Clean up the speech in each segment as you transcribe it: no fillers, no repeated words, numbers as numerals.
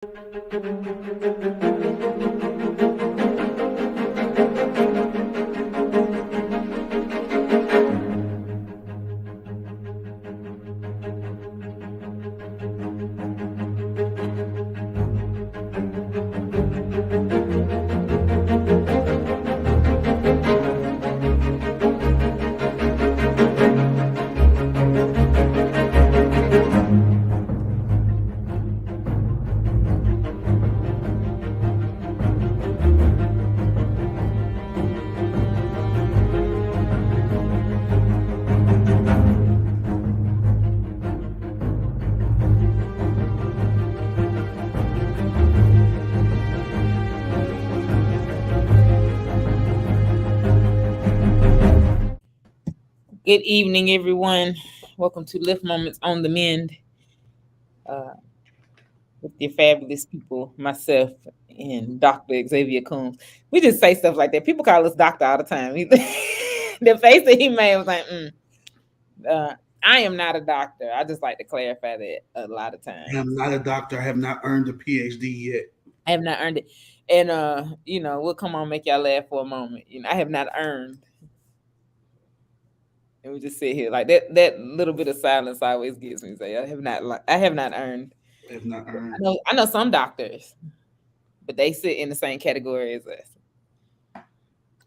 Good evening, everyone. Welcome to Lift Moments on the Mend uh, with your fabulous people, myself and Dr. Xavier Coombs. We just say stuff like that. People call us doctor all the time. The face that he made was like, I am not a doctor. I just like to clarify that a lot of times. I am not a doctor. I have not earned a PhD yet. I have not earned it. And we'll come on make y'all laugh for a moment. I have not earned. And we just sit here like that. That little bit of silence always gets me. Say, I have not earned. I have not earned. I know some doctors, but they sit in the same category as us.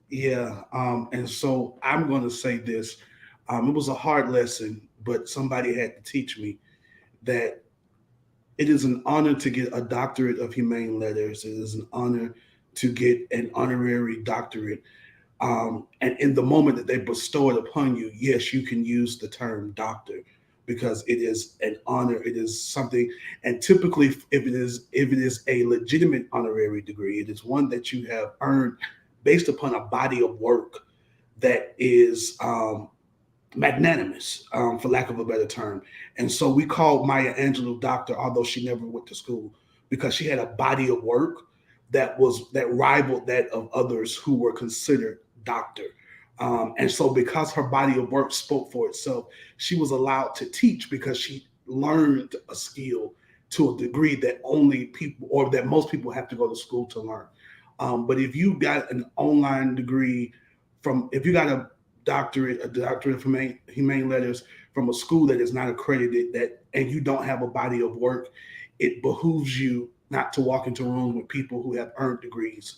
Yeah. And so I'm going to say this. It was a hard lesson, but somebody had to teach me that it is an honor to get a doctorate of humane letters. It is an honor to get an honorary doctorate. And in the moment that they bestow it upon you, yes, you can use the term doctor because it is an honor. It is something, and typically, if it is a legitimate honorary degree, it is one that you have earned based upon a body of work that is magnanimous, for lack of a better term. And so we called Maya Angelou doctor, although she never went to school, because she had a body of work that rivaled that of others who were considered doctor. And so because her body of work spoke for itself, she was allowed to teach because she learned a skill to a degree that only people, or that most people, have to go to school to learn. But if you got an online degree if you got a doctorate of humane letters from a school that is not accredited, and you don't have a body of work, it behooves you not to walk into rooms with people who have earned degrees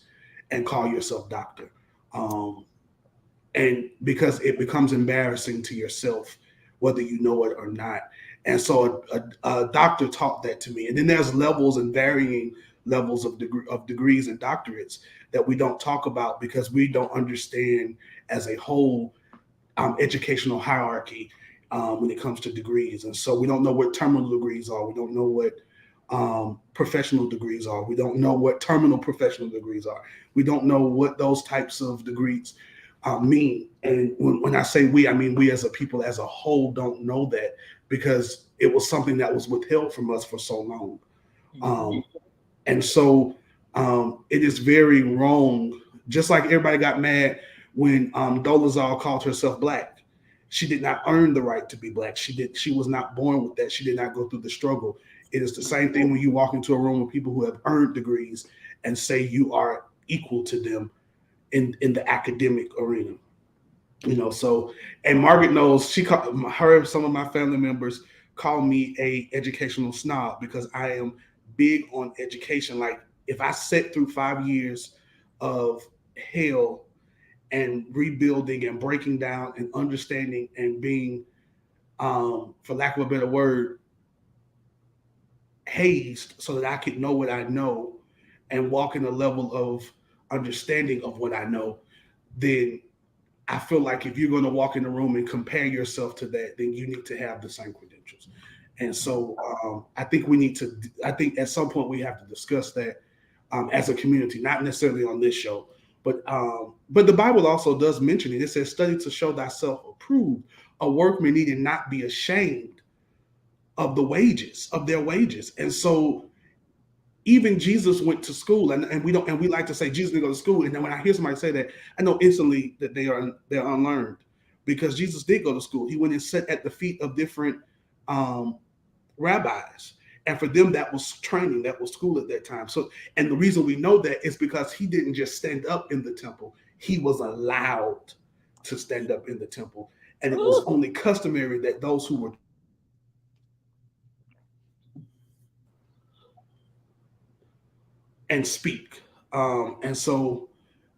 and call yourself doctor. And because it becomes embarrassing to yourself, whether you know it or not. And so a doctor taught that to me. And then there's levels and varying levels of degrees and doctorates that we don't talk about because we don't understand as a whole educational hierarchy when it comes to degrees. And so we don't know what terminal degrees are. We don't know what professional degrees are. We don't know what terminal professional degrees are. We don't know what those types of degrees mean. And when I say we, I mean we as a people as a whole don't know that because it was something that was withheld from us for so long. And so it is very wrong. Just like everybody got mad when Dolezal called herself Black. She did not earn the right to be Black. She was not born with that. She did not go through the struggle. It is the same thing when you walk into a room with people who have earned degrees and say you are equal to them in the academic arena. So, and Margaret knows, some of my family members call me a educational snob because I am big on education. Like if I sit through 5 years of hell and rebuilding and breaking down and understanding and being, for lack of a better word, hazed so that I could know what I know and walk in a level of understanding of what I know, then I feel like if you're going to walk in the room and compare yourself to that, then you need to have the same credentials. And so I think at some point we have to discuss that as a community, not necessarily on this show, but the Bible also does mention it. It says, study to show thyself approved, a workman needing not be ashamed of their wages. And so even Jesus went to school, and we like to say Jesus didn't go to school. And then when I hear somebody say that, I know instantly that they're unlearned, because Jesus did go to school. He went and sat at the feet of different rabbis, And for them, that was training, that was school at that time. So, and the reason we know that is because he didn't just stand up in the temple, he was allowed to stand up in the temple. And it was Ooh. only customary that those who were trained and speak. And so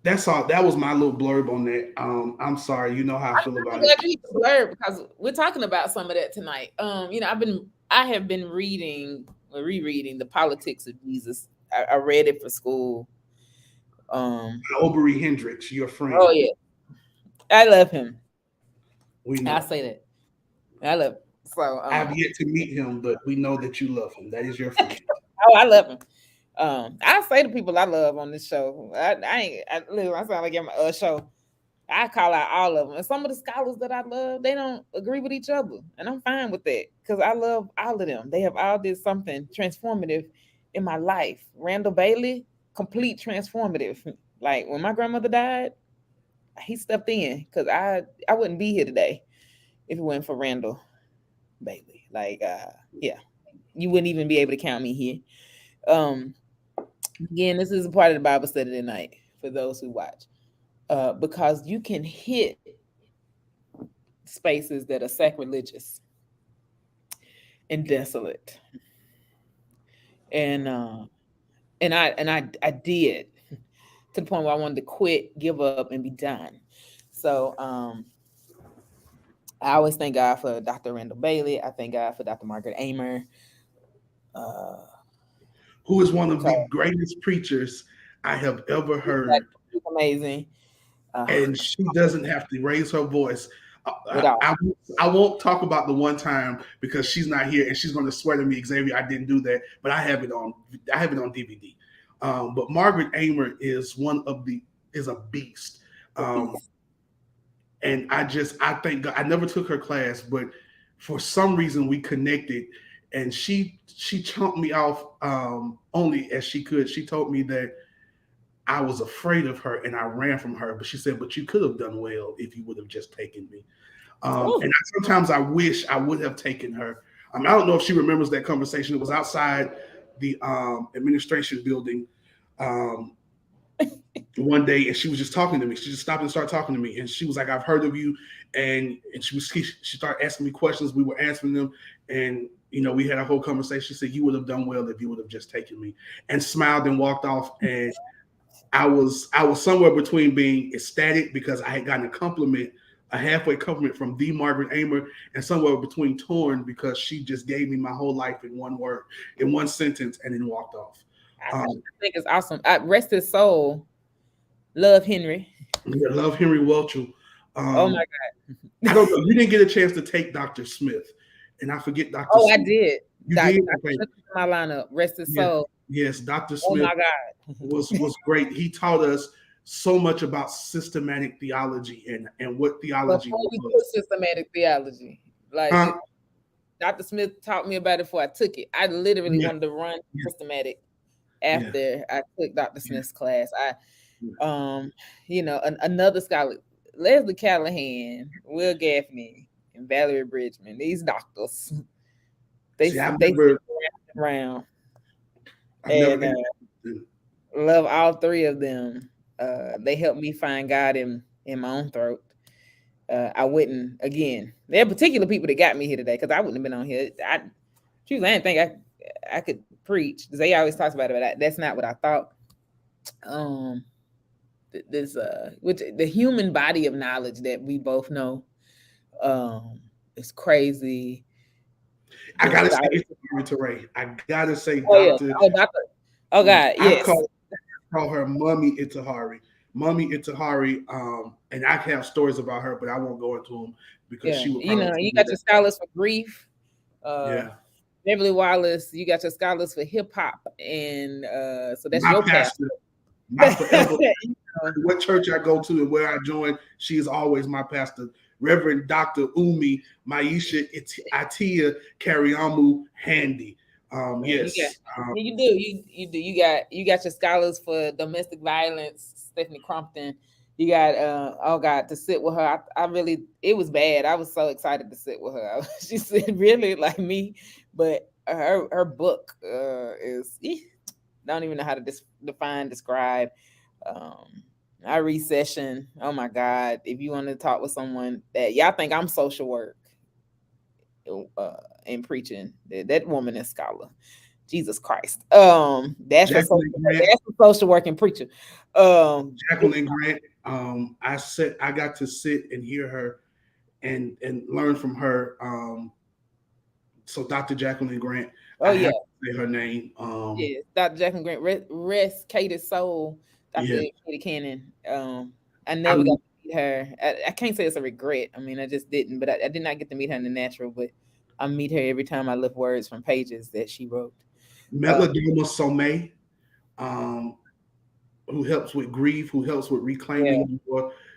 that's all. That was my little blurb on that. I'm sorry, you know how I feel I'm about it. glad you blurred because we're talking about some of that tonight. I have been reading or rereading the Politics of Jesus. I read it for school. Um, Aubrey Hendricks, your oh friend, yeah, I love him. we I know. say that I love him. So I've yet to meet him, but we know that you love him. That is your friend. oh, I love him. I say to people I love on this show. I ain't. Listen, I sound like I'm a show. I call out all of them. And some of the scholars that I love, they don't agree with each other. And I'm fine with that because I love all of them. They have all did something transformative in my life. Randall Bailey, complete transformative. Like when my grandmother died, he stepped in because I wouldn't be here today if it wasn't for Randall Bailey. Like yeah, you wouldn't even be able to count me here. Um Again, this is a part of the Bible study tonight for those who watch. Because you can hit spaces that are sacrilegious and desolate. And I did to the point where I wanted to quit, give up, and be done. So I always thank God for Dr. Randall Bailey. I thank God for Dr. Margaret Amer. Uh, Who is one of so the greatest preachers I have ever heard. she's amazing. And she doesn't have to raise her voice. At all. I won't talk about the one time because she's not here and she's going to swear to me, Xavier, I didn't do that, but I have it on DVD. But Margaret Amer is one of the is a beast. The Um, beast. and I thank God I never took her class, but for some reason we connected, and she chunked me off only as she could. She told me that I was afraid of her and I ran from her. But she said, "But you could have done well if you would have just taken me." Oh, Sometimes I wish I would have taken her. I don't know if she remembers that conversation. It was outside the administration building um, one day, and she was just talking to me. She just stopped and started talking to me, and she was like, "I've heard of you," and she started asking me questions. We were answering them, and we had a whole conversation. She said, "You would have done well if you would have just taken me," and smiled and walked off. And I was somewhere between being ecstatic because I had gotten a halfway compliment from the Margaret Amer, and somewhere between torn because she just gave me my whole life in one word, in one sentence, and then walked off. I Um, think it's awesome. Rest his soul. Love Henry. I love Henry Welchel. Oh my Um, God. I don't know. You didn't get a chance to take Dr. Smith, and I forget Dr. Oh, I Smith. did. You did? Dr. Okay. Smith is in my lineup. Rest his Yes, soul. yes. Dr. Oh Smith my God. was great. He taught us so much about systematic theology and what theology Before we put was. systematic theology, like Huh? Dr. Smith taught me about it before I took it. I literally Yeah, wanted to run yeah, systematic yeah, after I took Dr. yeah, Smith's class. yeah. Another scholar, Leslie Callahan, Will Gaffney, and Valerie Bridgman. These doctors, See, they sit around I've never and interviewed. love all three of them. They helped me find God in my own throat. I wouldn't again. There are particular people that got me here today because I wouldn't have been on here. Truthfully, I didn't think I could preach. They always talks about it, but that's not what I thought. Um, this which the human body of knowledge that we both know, is crazy. I The gotta say, study. it's Ray. I gotta say, Oh yeah. Doctor. Oh doctor. Oh God. I Yes. call her Mummy Itahari. Mummy Itahari. And I have stories about her, but I won't go into them because Yeah. she would probably tell You me got your that. scholars for grief. Uh, Yeah, Beverly Wallace. You got your scholars for hip hop, and so that's my your pastor. pastor, my forever. You know, What church I go to and where I join, she is always my pastor. Reverend Dr. Umi Maisha Atia Kariamu Handy. man, you got Yes. yeah, you do. You do. You got your scholars for domestic violence, Stephanie Crumpton. You got oh God, to sit with her. I really it was bad. I was so excited to sit with her. She said, really like me, but her book is don't even know how to describe. Um, our recession. Oh my God! If you want to talk with someone that y'all think I'm social work uh, and preaching, that woman is scholar. Jesus Christ. Jacqueline Grant. That's a social work and preacher. Big Jacqueline Grant. I got to sit and hear her and learn from her. So Dr. Jacqueline Grant, Oh I yeah, have to say her name. yeah. Dr. Jackson Grant, rest Katie's soul. Dr. Yeah, Katie Cannon. I I never got to meet her. I can't say it's a regret. I mean, I just didn't, but I did not get to meet her in the natural. But I meet her every time I lift words from pages that she wrote. Uh, Melodoma Somé, um, who helps with grief, who helps with yeah, reclaiming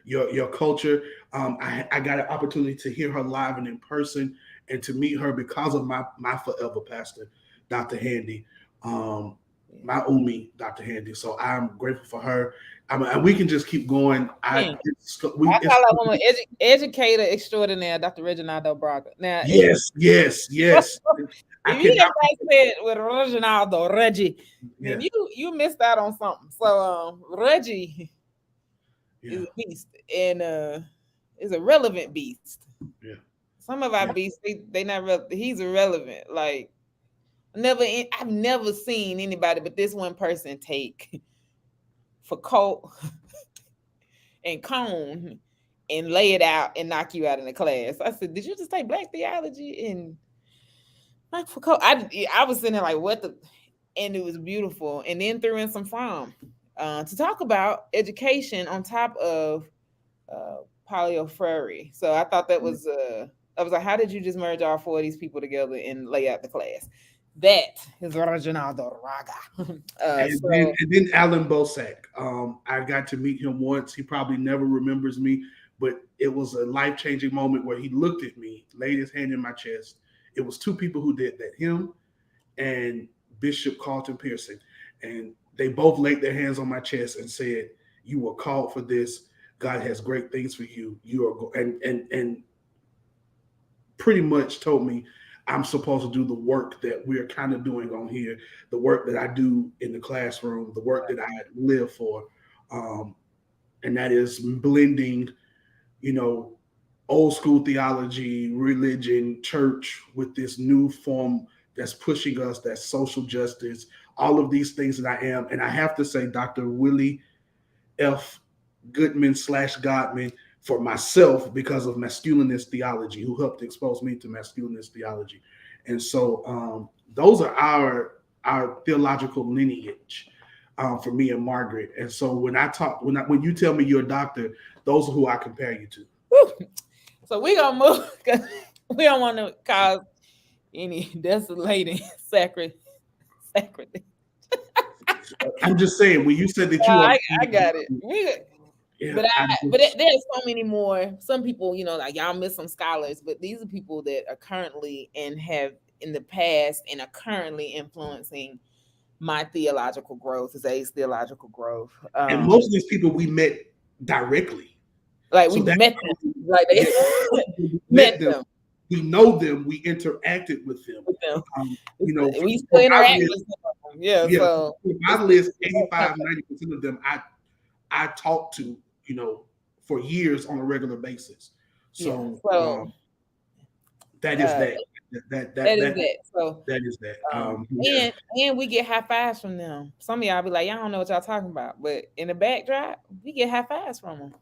your culture. I got an opportunity to hear her live and in person, and to meet her because of my forever pastor, Dr. Handy, um, yeah. my Umi, Dr. Handy. So I'm grateful for her. I mean, and we can just keep going. Man, I call that woman educator extraordinaire, Dr. Reginaldo Braga. Now, yes, yes, yes. I if you cannot. didn't say it with Reginaldo Reggie, then Yeah, you missed out on something. So Reggie is yeah, a beast and is a relevant beast. yeah, Some of our yeah. beasts they not he's irrelevant. Like I've never seen anybody but this one person take for Colt and Cone and lay it out and knock you out in the class. I said, did you just take black theology and like for Colt? I was sitting there like what the, and it was beautiful. And then threw in some from to talk about education on top of uh, polyophory. So I thought that was I was like, how did you just merge all four of these people together and lay out the class? That is Reginaldo Raga. So And then Alan Bosak. I got to meet him once. He probably never remembers me, but it was a life changing moment where he looked at me, laid his hand in my chest. It was two people who did that, him and Bishop Carlton Pearson. And they both laid their hands on my chest and said, "You were called for this. God has great things for you. You are and pretty much told me I'm supposed to do the work that we're kind of doing on here, the work that I do in the classroom, the work that I live for, um, and that is blending, you know, old school theology, religion, church with this new form that's pushing us, that's social justice, all of these things that I am. And I have to say, Dr. Willie F. Goodman / Godman for myself because of masculinist theology, who helped expose me to masculinist theology. And so those are our theological lineage for me and Margaret. And so when you tell me you're a doctor, those are who I compare you to. whew. So we gonna move 'cause we don't want to cause any desolating sacred. I'm just saying when you said that you are, I got it. yeah, But there's so many more. Some people, like y'all miss some scholars, but these are people that are currently and have in the past and are currently influencing my theological growth, Zay's theological growth. and most of these people we met directly. Like we So that met them, like they yeah, we met met them, them we know them, we interacted with them. with them. We still From my interact list, with them. Yeah, yeah, so from my it's list, 85-90% of them I talk to, for years on a regular basis. yeah. So So that is uh, that. That that that is that that. So that is that. Yeah. and we get high fives from them. Some of y'all be like, y'all don't know what y'all talking about, but in the backdrop, we get high fives from them.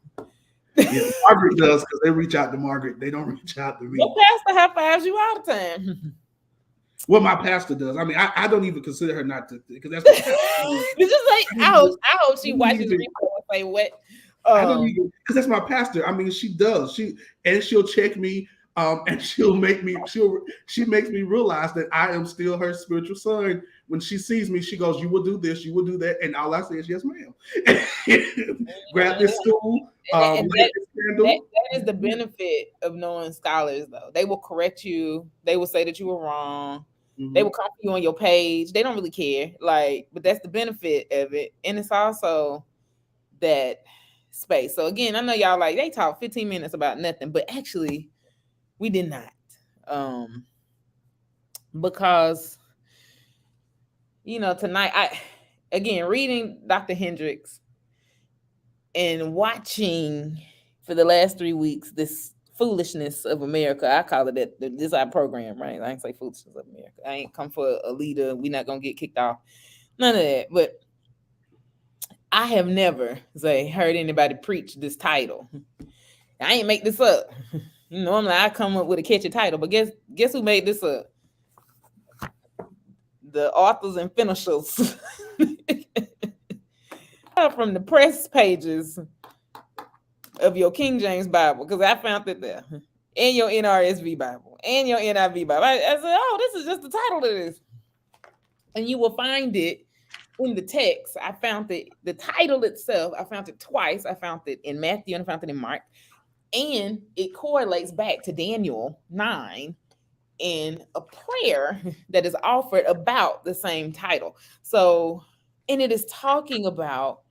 Yeah, Margaret does because they reach out to Margaret. They don't reach out to Your me. pastor high fives you all the time. Well, my pastor does. I mean, I don't even consider her not to because that's my pastor. This is like I don't I hope she even, watches replay and say what. I don't even because that's my pastor. I mean, she does. She'll check me, and she makes me realize that I am still her spiritual son. When she sees me, she goes, "You will do this, you will do that," and all I say is, "Yes, ma'am." Grab this stool, And light this candle. that is the benefit of knowing scholars, though. They will correct you. They will say that you were wrong. They will Mm-hmm. come for you on your page. They don't really care, but that's the benefit of it, and it's also that space. So again, I know y'all like they talk 15 minutes about nothing, but actually, we did not, because tonight again reading Dr. Hendricks and watching for the last 3 weeks this foolishness of America. I call it that. This is our program, right? I ain't say foolishness of America. I ain't come for a leader. We not gonna get kicked off. None of that. But I have never heard anybody preach this title. I ain't make this up. Normally I come up with a catchy title, but guess who made this up? The authors and finishers from the press pages of your King James Bible, because I found it there, and your NRSV Bible, and your NIV Bible. I said, oh, this is just the title of this. And you will find it in the text. I found the title itself, I found it twice. I found it in Matthew and I found it in Mark. And it correlates back to Daniel 9 in a prayer that is offered about the same title. So, and it is talking about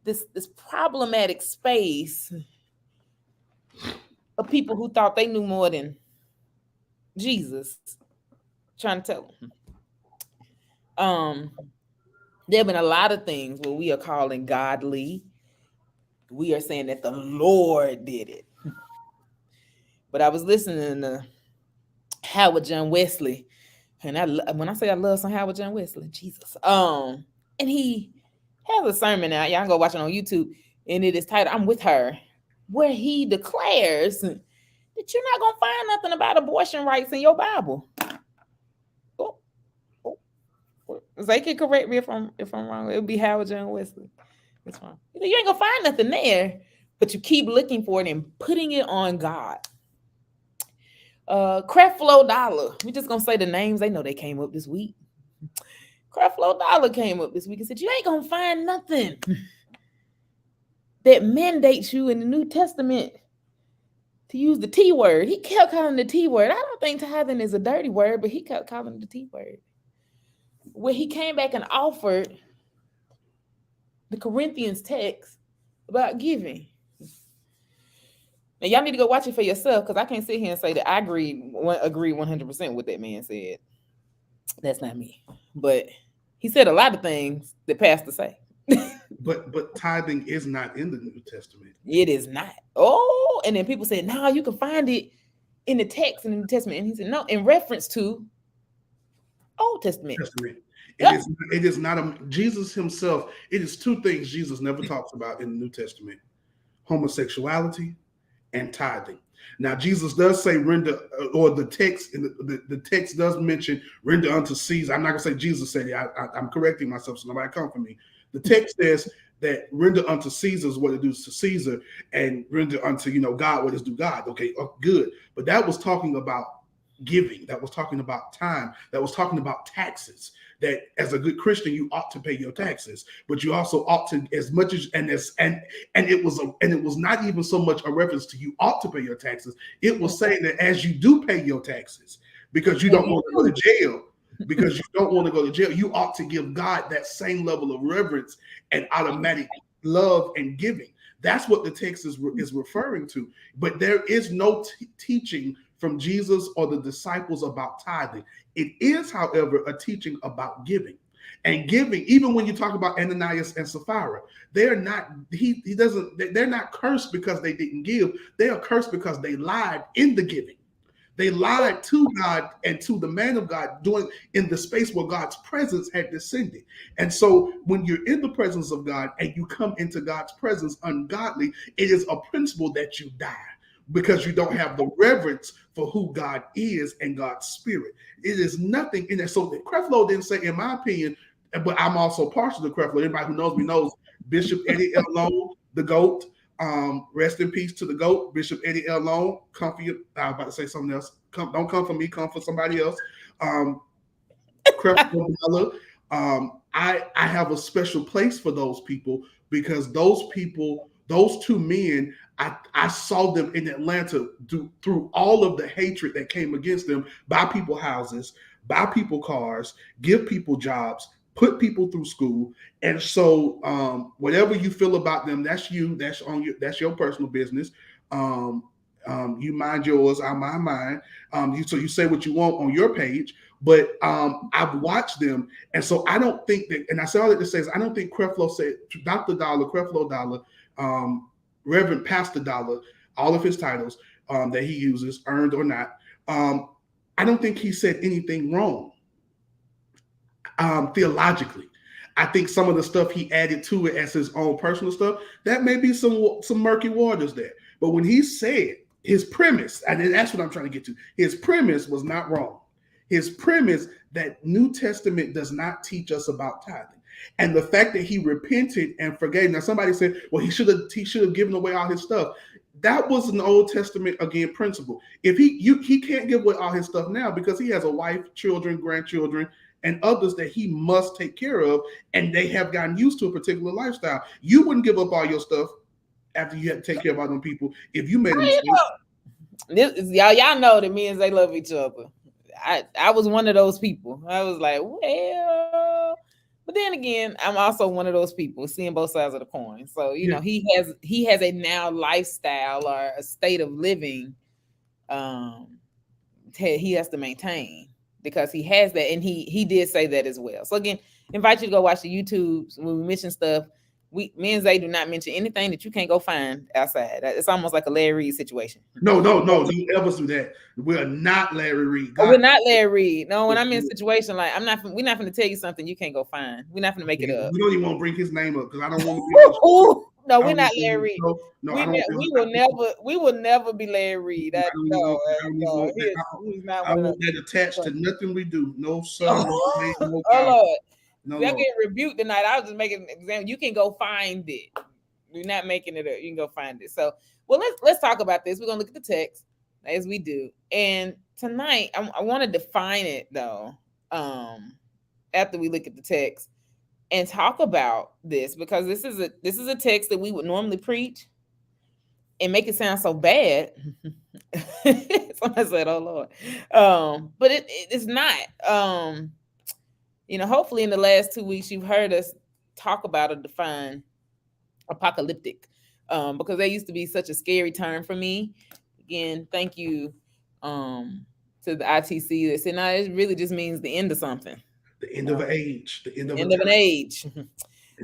this problematic space of people who thought they knew more than Jesus, trying to tell them. There have been a lot of things where we are calling godly. We are saying that the Lord did it. But I was listening to Howard John Wesley, and when I say I love some Howard John Wesley, Jesus, and he has a sermon out. Y'all can go watch it on YouTube, and it is titled "I'm With Her," where he declares that you're not gonna find nothing about abortion rights in your Bible. They can correct me if I'm wrong. It would be Howard John Wesley. That's fine. You ain't gonna find nothing there, but you keep looking for it and putting it on God. Creflo Dollar. We just gonna say the names. They know they came up this week. Creflo Dollar came up this week and said, you ain't gonna find nothing that mandates you in the New Testament to use the T word. He kept calling the T word. I don't think tithing is a dirty word, but he kept calling the T word. Where he came back and offered the Corinthians text about giving. Now y'all need to go watch it for yourself, because I can't sit here and say that I agree 100% with that man said. That's not me. But he said a lot of things that pastors say. But tithing is not in the New Testament. It is not. Oh, and then people say, no, you can find it in the text in the New Testament. And he said, no, in reference to Old Testament. It is not Jesus himself. It is two things Jesus never talks about in the New Testament: homosexuality and tithing. Now, Jesus does say render, or the text the text does mention render unto Caesar. I'm not gonna say Jesus said it. I'm correcting myself so nobody come for me. The text says that render unto Caesar is what it does to Caesar, and render unto God what is due God. Okay, good. But that was talking about giving. That was talking about time. That was talking about taxes. That as a good Christian, you ought to pay your taxes, but you also ought to, as much as and it was not even so much a reference to you ought to pay your taxes. It was saying that as you do pay your taxes, because you don't want to go to jail, you ought to give God that same level of reverence and automatic love and giving. That's what the text is referring to. But there is no teaching from Jesus or the disciples about tithing. It is, however, a teaching about giving. And giving, even when you talk about Ananias and Sapphira, they're not cursed because they didn't give. They are cursed because they lied in the giving. They lied to God and to the man of God in the space where God's presence had descended. And so when you're in the presence of God and you come into God's presence ungodly, it is a principle that you die, because you don't have the reverence for who God is and God's spirit. It is nothing in there. So Creflo didn't say, in my opinion, but I'm also partial to Creflo. Anybody who knows me knows Bishop Eddie L. Long, the GOAT. Rest in peace to the GOAT, Bishop Eddie L. Long. Come for you. I was about to say something else. Don't come for me. Come for somebody else. Creflo, I have a special place for those people, because those two men, I saw them in Atlanta through all of the hatred that came against them, buy people houses, buy people cars, give people jobs, put people through school. And so whatever you feel about them, that's you. That's on you. That's your personal business. You mind yours, I mind mine. So you say what you want on your page, But I've watched them, and so I don't think that. And I say all that to say is I don't think Creflo said Dr. Dollar, Creflo Dollar, Reverend Pastor Dollar, all of his titles that he uses, earned or not. I don't think he said anything wrong theologically. I think some of the stuff he added to it as his own personal stuff, that may be some murky waters there. But when he said his premise, and that's what I'm trying to get to, his premise was not wrong. His premise that New Testament does not teach us about tithing. And the fact that he repented and forgave. Now somebody said, well, he should have given away all his stuff. That was an Old Testament again principle. If he can't give away all his stuff now because he has a wife, children, grandchildren, and others that he must take care of, and they have gotten used to a particular lifestyle. You wouldn't give up all your stuff after you had to take care of other people if you made a mistake. Y'all know that me and Zay love each other. I was one of those people. I was like, well, but then again, I'm also one of those people seeing both sides of the coin. So you know, he has a now lifestyle or a state of living he has to maintain, because he has that, and he did say that as well. So again, invite you to go watch the YouTubes when we mention stuff. Me and Zay do not mention anything that you can't go find outside. It's almost like a Larry Reid situation. No, don't ever do that. We're not Larry Reid. We're not Larry Reid. No, when I'm in a situation like we're not going to tell you something you can't go find. We're not going to make it up. We don't even want to bring his name up because I don't want to be. No, we're not Larry Reid. We will never be Larry Reid. He's not. I want that attached to nothing we do. No, sir. Oh Lord. No, I get rebuked tonight. I was just making an example. You can go find it. You're not making it up. You can go find it. So, well, let's talk about this. We're gonna look at the text as we do. And tonight, I want to define it though. After we look at the text and talk about this, because this is a text that we would normally preach and make it sound so bad. Somebody said, "Oh Lord," but it's not. You know, hopefully in the last 2 weeks, you've heard us talk about or define apocalyptic, because that used to be such a scary term for me. Again, thank you to the ITC that said, no, it really just means the end of something. The end of an age. The end of an age.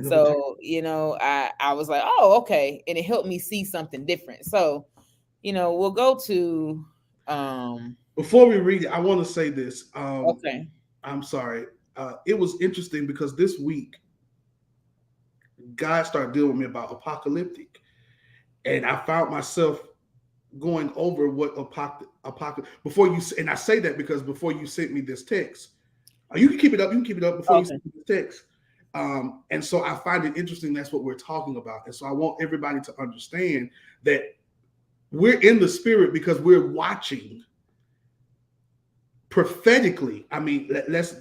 So, you know, I was like, oh, okay. And it helped me see something different. So, you know, we'll go to... Before we read it, I want to say this. Okay. I'm sorry. It was interesting because this week, God started dealing with me about apocalyptic. And I found myself going over what apocalyptic before you, and I say that because before you sent me this text, you can keep it up before you sent me this text. And so I find it interesting that's what we're talking about. And so I want everybody to understand that we're in the spirit because we're watching prophetically. I mean,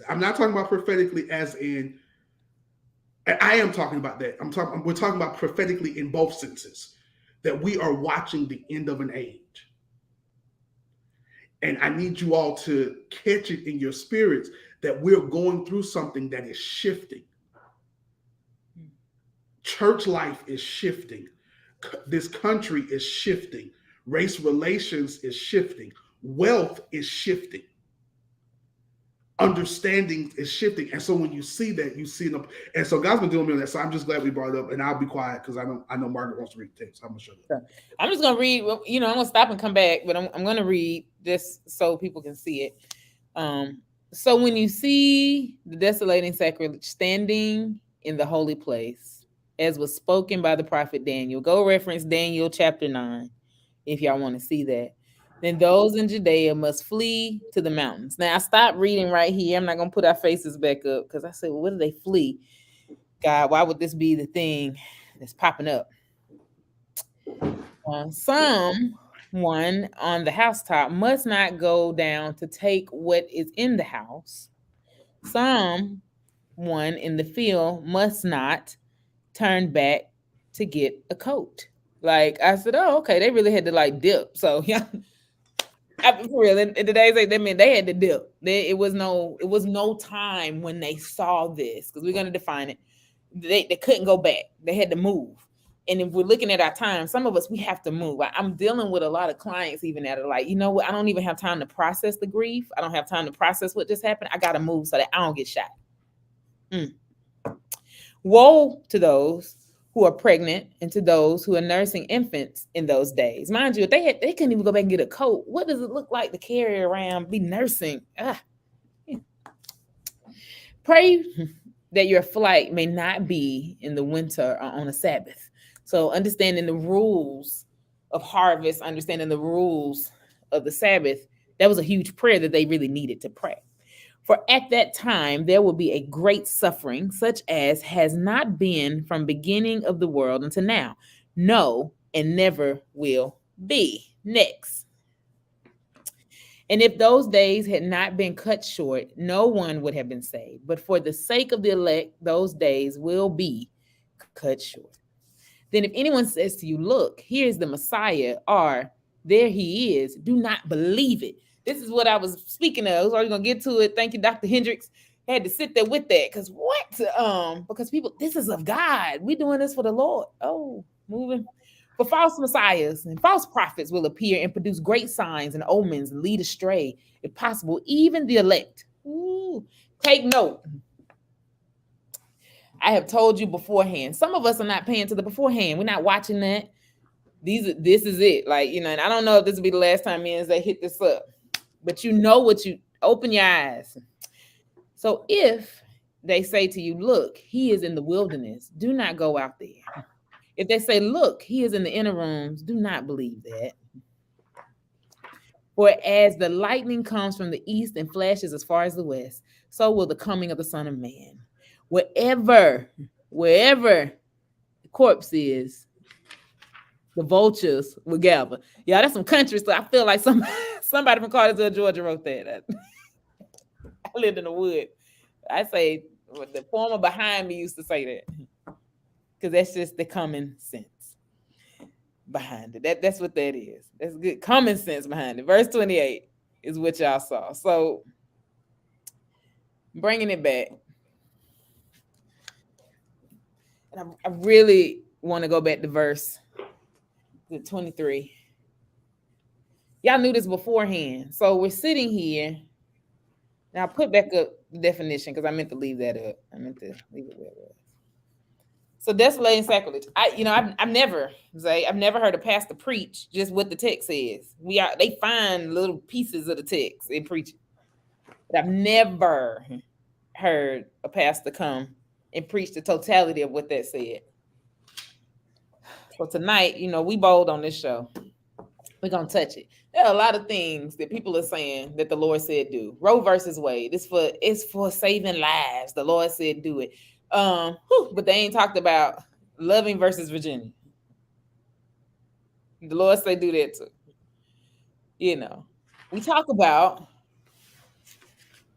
I'm not talking about prophetically as in, I am talking about that. We're talking about prophetically in both senses, that we are watching the end of an age. And I need you all to catch it in your spirits that we're going through something that is shifting. Church life is shifting. This country is shifting. Race relations is shifting. Wealth is shifting. Understanding is shifting. And so when you see that, you see them. And so God's been doing me on that. So I'm just glad we brought it up. And I'll be quiet because I know Margaret wants to read the text. I'm going to shut up. I'm just going to read. You know, I'm going to stop and come back, but I'm going to read just so people can see it. So when you see the desolating sacrilege standing in the holy place, as was spoken by the prophet Daniel, go reference Daniel chapter 9 if y'all want to see that. Then those in Judea must flee to the mountains. Now, I stopped reading right here. I'm not going to put our faces back up because I said, well, where do they flee? God, why would this be the thing that's popping up? Someone on the housetop must not go down to take what is in the house. Someone in the field must not turn back to get a coat. Like, I said, oh, okay. They really had to like dip. So, yeah. For real, in the days they meant they had to dip. It was no time when they saw this, because we're going to define it. They couldn't go back. They had to move. And if we're looking at our time, some of us, we have to move. I'm dealing with a lot of clients even that are like, you know what, I don't even have time to process the grief. I don't have time to process what just happened. I got to move so that I don't get shot. Woe to those who are pregnant and to those who are nursing infants in those days. Mind you, if they couldn't even go back and get a coat, what does it look like to carry around, be nursing? Pray that your flight may not be in the winter or on a Sabbath. So understanding the rules of harvest, understanding the rules of the Sabbath, that was a huge prayer that they really needed to pray. For at that time there will be a great suffering, such as has not been from beginning of the world until now. No, and never will be. Next. And if those days had not been cut short, no one would have been saved. But for the sake of the elect, those days will be cut short. Then if anyone says to you, look, here's the Messiah, or there he is, do not believe it. This is what I was speaking of. So we're going to get to it. Thank you, Dr. Hendricks. I had to sit there with that. Because what? Because people, this is of God. We're doing this for the Lord. Oh, moving. For false messiahs and false prophets will appear and produce great signs and omens and lead astray, if possible, even the elect. Ooh, take note. I have told you beforehand. Some of us are not paying to the beforehand. We're not watching that. This is it. Like, you know, and I don't know if this will be the last time me and Zay hit this up. But you know what you open your eyes. So if they say to you, look, he is in the wilderness, do not go out there. If they say, look, he is in the inner rooms, do not believe that. For as the lightning comes from the east and flashes as far as the west, so will the coming of the Son of Man. Wherever the corpse is, the vultures will gather. Yeah, that's some country stuff. I feel like somebody from Cartersville, Georgia wrote that. I lived in the wood. I say the former behind me used to say that. Because that's just the common sense behind it. That's what that is. That's good common sense behind it. Verse 28 is what y'all saw. So bringing it back. And I really want to go back to verse 23. Y'all knew this beforehand. So we're sitting here. Now I put back up the definition because I meant to leave that up. I meant to leave it where it was. So desolating sacrilege. I've never heard a pastor preach just what the text says. They find little pieces of the text and preach it. But I've never heard a pastor come and preach the totality of what that said. So tonight, we bold on this show. We're gonna touch it. There are a lot of things that people are saying that the Lord said do. Roe versus Wade. It's for saving lives. The Lord said do it. But they ain't talked about Loving versus Virginia. The Lord said do that too. We talk about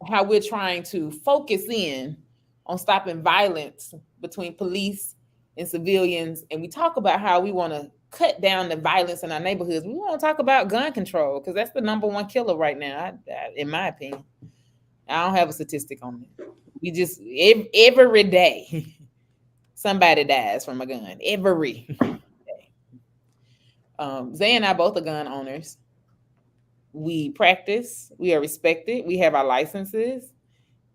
how we're trying to focus in on stopping violence between police and civilians, and we talk about how we want to cut down the violence in our neighborhoods. We want to talk about gun control because that's the number one killer right now, in my opinion. I don't have a statistic on it. We just every day somebody dies from a gun. Every day. Zay and I both are gun owners. We practice. We are respected. We have our licenses.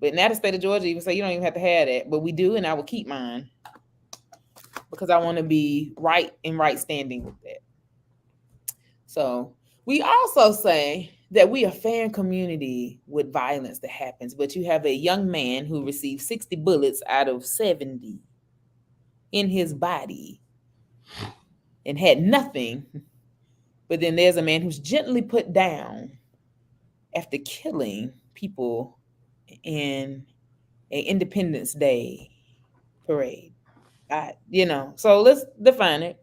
But now the state of Georgia even say you don't even have to have that. But we do, and I will keep mine because I want to be right in right standing with that. So we also say that we are fair in community with violence that happens, but you have a young man who received 60 bullets out of 70 in his body and had nothing. But then there's a man who's gently put down after killing people in an Independence Day parade. So let's define it.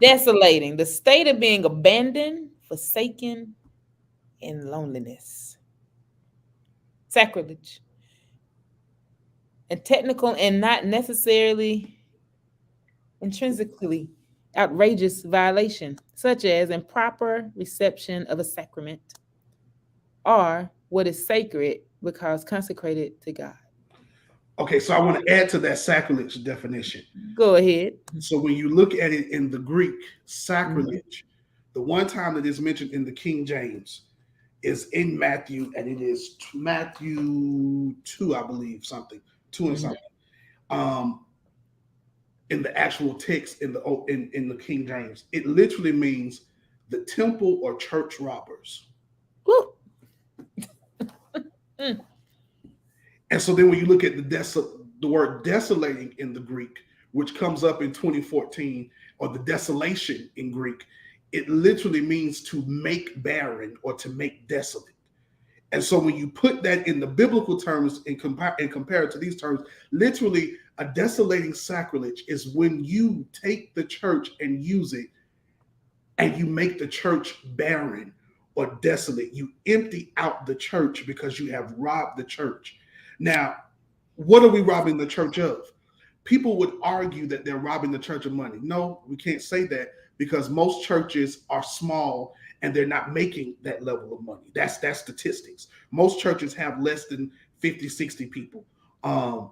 Desolating, the state of being abandoned, forsaken, and loneliness. Sacrilege. And technical and not necessarily intrinsically outrageous violation, such as improper reception of a sacrament or what is sacred because consecrated to God. Okay, so I want to add to that sacrilege definition. Go ahead. So when you look at it in the Greek, Mhm. sacrilege, the one time that is mentioned in the King James is in Matthew, and it is Matthew 2, I believe, something, 2 and Mhm. something. Um, in the actual text in the King James, it literally means the temple or church robbers. Woo. Mm. And so then when you look at the word desolating in the Greek, which comes up in 2014, or the desolation in Greek, it literally means to make barren or to make desolate. And so when you put that in the biblical terms and compare it to these terms, literally a desolating sacrilege is when you take the church and use it and you make the church barren or desolate. You empty out the church because you have robbed the church. Now, what are we robbing the church of? People would argue that they're robbing the church of money. No, we can't say that because most churches are small and they're not making that level of money. That's statistics. Most churches have less than 50, 60 people. Um,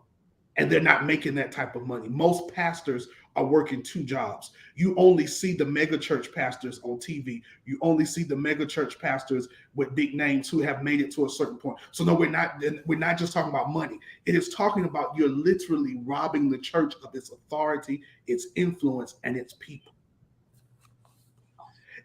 and they're not making that type of money. Most pastors are working two jobs. You only see the mega church pastors on TV. You only see the mega church pastors with big names who have made it to a certain point. So no, we're not just talking about money. It is talking about you're literally robbing the church of its authority, its influence, and its people.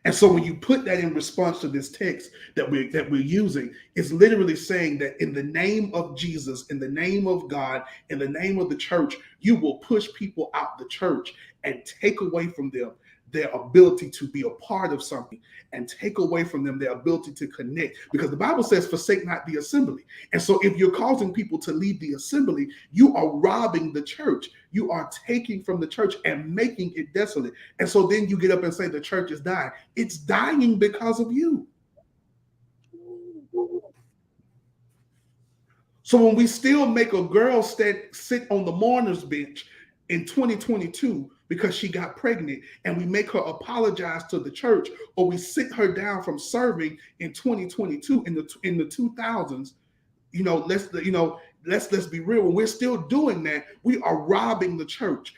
And so when you put that in response to this text that we're using, it's literally saying that in the name of Jesus, in the name of God, in the name of the church, you will push people out the church and take away from them their ability to be a part of something and take away from them their ability to connect, because the Bible says forsake not the assembly. And so if you're causing people to leave the assembly, you are robbing the church. You are taking from the church and making it desolate. And so then you get up and say the church is dying. It's dying because of you. So when we still make a girl sit on the mourner's bench in 2022 because she got pregnant, and we make her apologize to the church, or we sit her down from serving in 2022 in the 2000s, let's be real. When we're still doing that, we are robbing the church.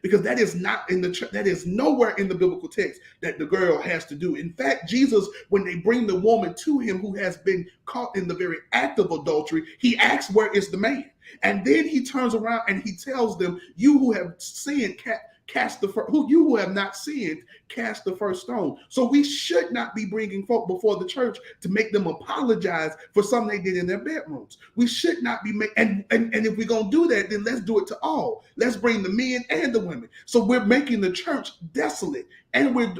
Because that is not in the church. That is nowhere in the biblical text that the girl has to do. In fact, Jesus, when they bring the woman to him who has been caught in the very act of adultery, he asks, "Where is the man?" And then he turns around and he tells them, "You who have sinned, cast the first, who you who have not sinned, cast the first stone." So we should not be bringing folk before the church to make them apologize for something they did in their bedrooms. We should not be and if we're gonna do that, then let's do it to all. Let's bring the men and the women. So we're making the church desolate, and we're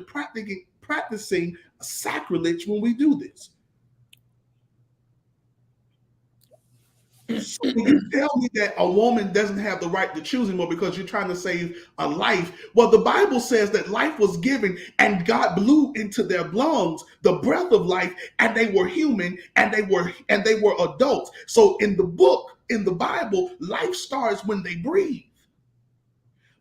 practicing sacrilege when we do this. So when you tell me that a woman doesn't have the right to choose anymore because you're trying to save a life, well, the Bible says that life was given and God blew into their lungs the breath of life, and they were human, and they were adults. So in the book, in the Bible, life starts when they breathe.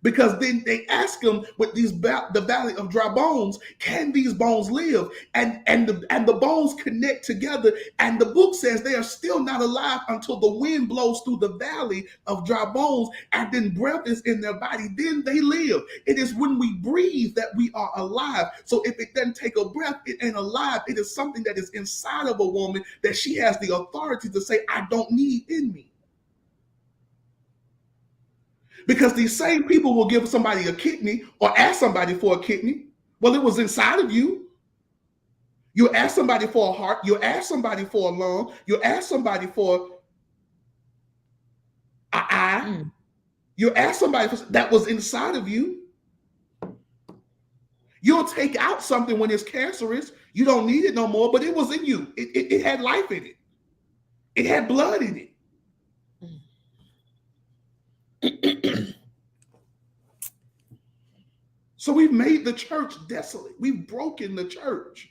Because then they ask him with the valley of dry bones, can these bones live? And the bones connect together, and the book says they are still not alive until the wind blows through the valley of dry bones, and then breath is in their body. Then they live. It is when we breathe that we are alive. So if it doesn't take a breath, it ain't alive. It is something that is inside of a woman that she has the authority to say, I don't need in me. Because these same people will give somebody a kidney or ask somebody for a kidney. Well, it was inside of you. You ask somebody for a heart. You ask somebody for a lung. You ask somebody for an eye. Mm. You ask somebody for that was inside of you. You'll take out something when it's cancerous. You don't need it no more, but it was in you. It had life in it. It had blood in it. So we've made the church desolate. We've broken the church.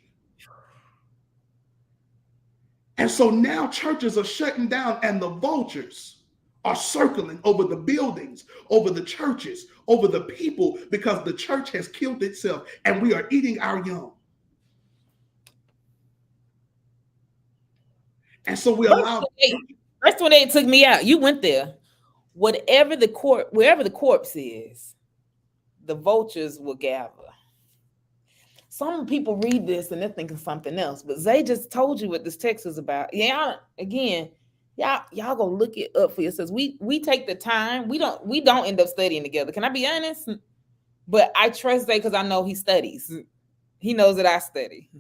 And so now churches are shutting down, and the vultures are circling over the buildings, over the churches, over the people, because the church has killed itself and we are eating our young. And so we Verse allow. 28, verse 28 took me out. You went there. wherever the corpse is, the vultures will gather. Some people read this and they're thinking something else, but Zay just told you what this text is about. Yeah, again, y'all go look it up for yourselves. We take the time. We don't end up studying together. Can I be honest? But I trust Zay because I know he studies. He knows that I study.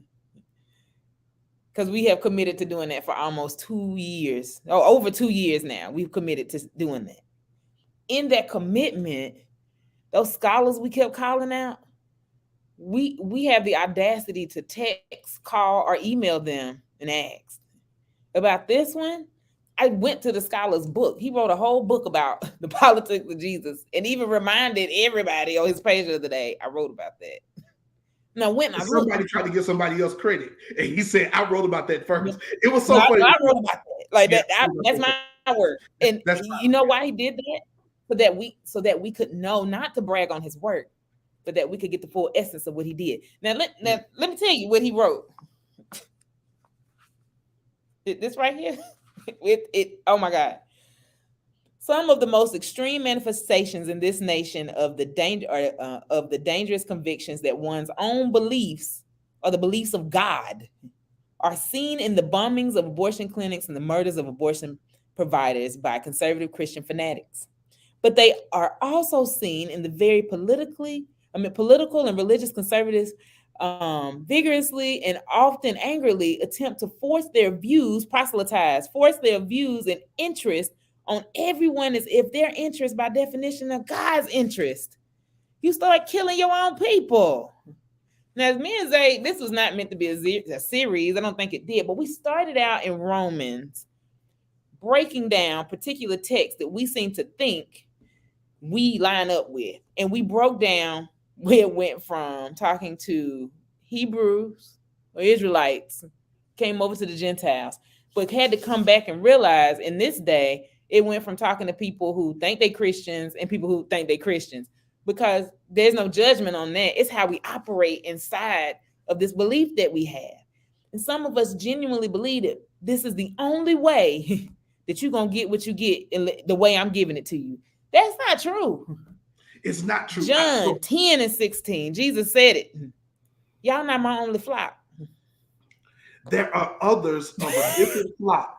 Because we have committed to doing that for almost 2 years, or over 2 years now. We've committed to doing that. In that commitment, those scholars we kept calling out, we have the audacity to text, call, or email them and ask about this one. I went to the scholar's book. He wrote a whole book about the politics of Jesus, and even reminded everybody on his page the other day. I wrote about that. Now, when I somebody tried to give somebody else credit, and he said, "I wrote about that first." It was no, so funny. I wrote about that. Like Yeah, that's my word. And that's you know why he did that? So that we could know, not to brag on his work, but that we could get the full essence of what he did. Now let me tell you what he wrote. This right here, with it. Oh my God. Some of the most extreme manifestations in this nation of the dangerous convictions that one's own beliefs or the beliefs of God are seen in the bombings of abortion clinics and the murders of abortion providers by conservative Christian fanatics. But they are also seen in the very political and religious conservatives vigorously and often angrily attempt to force their views and interest on everyone as if their interest, by definition, are God's interest. You start killing your own people. Now, as me and Zay, this was not meant to be a series. I don't think it did, but we started out in Romans, breaking down particular texts that we seem to think we line up with. And we broke down where it went from talking to Hebrews or Israelites, came over to the Gentiles, but had to come back and realize in this day, it went from talking to people who think they Christians and people who think they Christians, because there's no judgment on that. It's how we operate inside of this belief that we have. And some of us genuinely believe that this is the only way that you're going to get what you get in the way I'm giving it to you. That's not true. It's not true. John 10 and 16, Jesus said it. Y'all not my only flock. There are others of a different flock.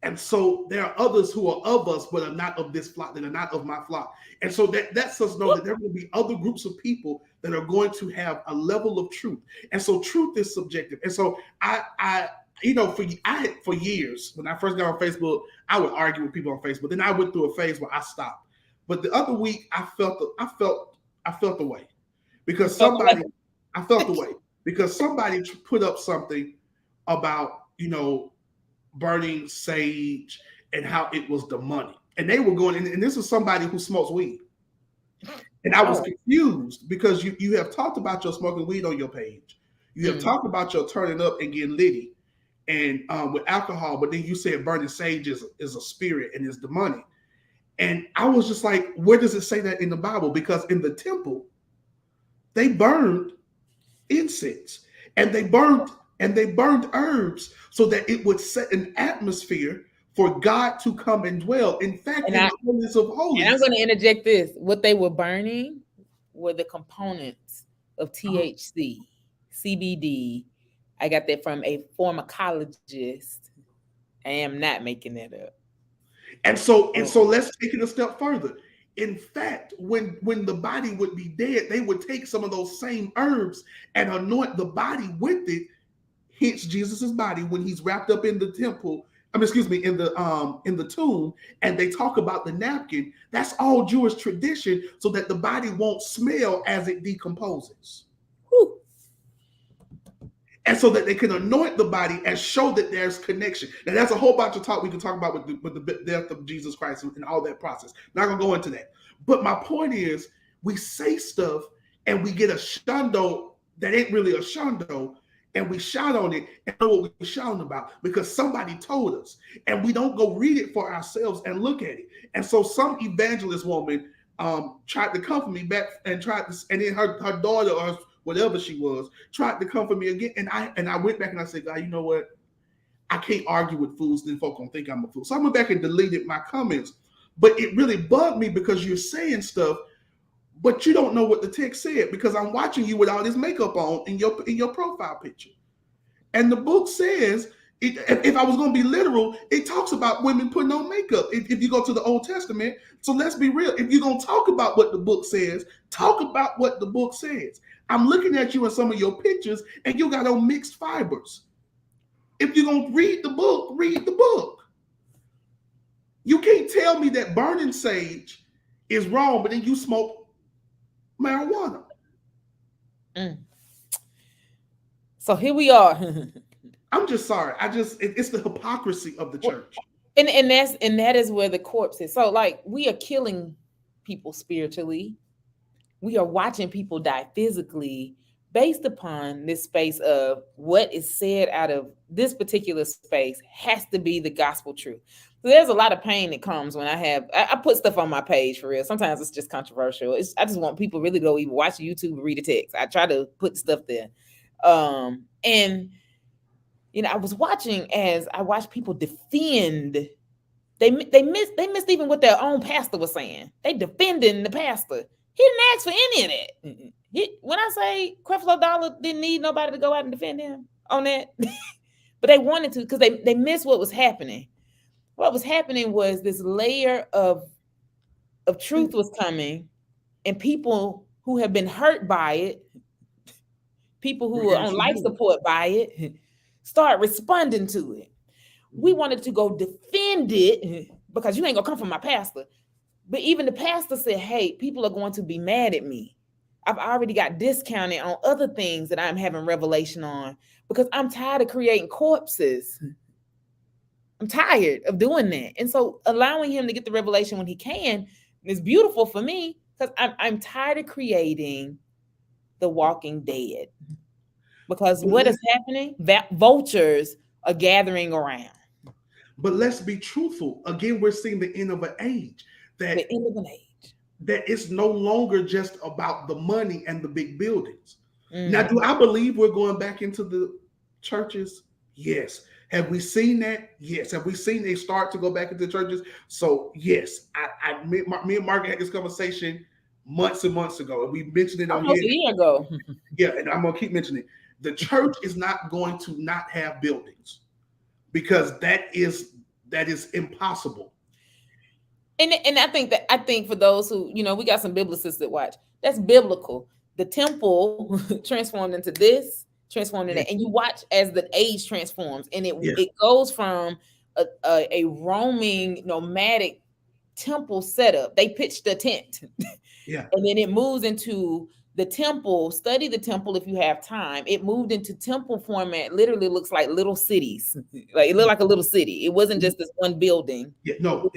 And so there are others who are of us, but are not of this flock, that are not of my flock. And so that lets us know that there will be other groups of people that are going to have a level of truth. And so truth is subjective. And so I for years, when I first got on Facebook, I would argue with people on Facebook. Then I went through a phase where I stopped. But the other week, I felt the way because somebody put up something about burning sage and how it was demonic, and they were going. And this is somebody who smokes weed, and I was confused because you have talked about your smoking weed on your page, you have talked about your turning up and getting litty, and with alcohol, but then you said burning sage is a spirit and is demonic. And I was just like, where does it say that in the Bible? Because in the temple, they burned incense and they burned herbs so that it would set an atmosphere for God to come and dwell. In fact, in the holiest of holies. And I'm going to interject this. What they were burning were the components of THC, CBD. I got that from a pharmacologist. I am not making that up. And so let's take it a step further. In fact, when the body would be dead, they would take some of those same herbs and anoint the body with it. Hence Jesus's body when he's wrapped up in the temple. In the tomb, and they talk about the napkin. That's all Jewish tradition, so that the body won't smell as it decomposes. Whew. And so that they can anoint the body and show that there's connection. Now, that's a whole bunch of talk we can talk about with the death of Jesus Christ and all that process. Not going to go into that. But my point is, we say stuff and we get a shundo that ain't really a shundo, and we shout on it and know what we're shouting about because somebody told us. And we don't go read it for ourselves and look at it. And so some evangelist woman tried to comfort me back and then her daughter or whatever she was, tried to comfort me again. And I went back and I said, God, you know what? I can't argue with fools, then folk gonna think I'm a fool. So I went back and deleted my comments. But it really bugged me because you're saying stuff, but you don't know what the text said because I'm watching you with all this makeup on in your profile picture. And the book says, if I was going to be literal, it talks about women putting on makeup. If you go to the Old Testament, so let's be real. If you're going to talk about what the book says, talk about what the book says. I'm looking at you in some of your pictures, and you got on mixed fibers. If you're going to read the book, read the book. You can't tell me that burning sage is wrong, but then you smoke marijuana. Mm. So here we are. I'm just sorry. It's the hypocrisy of the church. And that is where the corpse is. So like we are killing people spiritually. We are watching people die physically based upon this space of what is said out of this particular space has to be the gospel truth. So there's a lot of pain that comes when I put stuff on my page for real. Sometimes it's just controversial. I just want people really to go even watch YouTube and read the text. I try to put stuff there. And you know, I was watching as I watched people defend. They missed even what their own pastor was saying. They defending the pastor. He didn't ask for any of that. When I say Creflo Dollar didn't need nobody to go out and defend him on that, but they wanted to because they missed what was happening. What was happening was this layer of truth was coming, and people who have been hurt by it, people who are on life support by it, start responding to it. We wanted to go defend it because you ain't gonna come from my pastor. But even the pastor said, hey, people are going to be mad at me. I've already got discounted on other things that I'm having revelation on because I'm tired of creating corpses. I'm tired of doing that. And so allowing him to get the revelation when he can is beautiful for me because I'm tired of creating the walking dead. Because what is happening? Vultures are gathering around. But let's be truthful. Again, we're seeing the end of an age. That it's no longer just about the money and the big buildings. Now, do I believe we're going back into the churches? Yes. Have we seen that? Yes. Have we seen they start to go back into churches? So yes, me and Margaret had this conversation months and months ago, and we mentioned it on almost here. A year ago. Yeah, and I'm gonna keep mentioning it. The church is not going to not have buildings because that is impossible. And I think for those who, you know, we got some biblicists that watch. That's biblical. The temple transformed into this, transformed into that, and you watch as the age transforms, and it goes from a roaming nomadic temple setup. They pitched a tent, and then it moves into the temple. Study the temple if you have time. It moved into temple format. Literally looks like little cities. Like it looked like a little city. It wasn't just this one building. Yeah, no,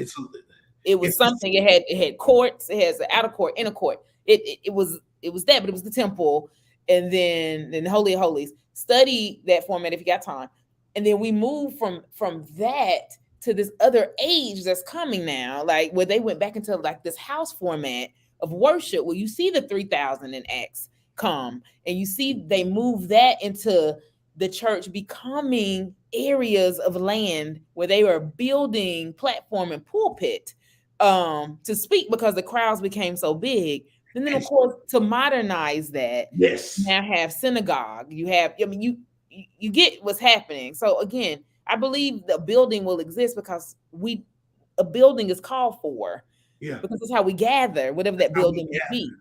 it was something. It had courts. It has an outer court, inner court. It was that, but it was the temple, and then the Holy of Holies. Study that format if you got time, and then we move from that to this other age that's coming now, like where they went back into like this house format of worship, where you see the 3,000 in Acts come, and you see they move that into the church becoming areas of land where they were building platform and pulpit to speak because the crowds became so big. And then, of course, to modernize that, now have synagogue. You have, I mean, you get what's happening. So again, I believe the building will exist because a building is called for. Yeah. Because it's how we gather, whatever that building may be.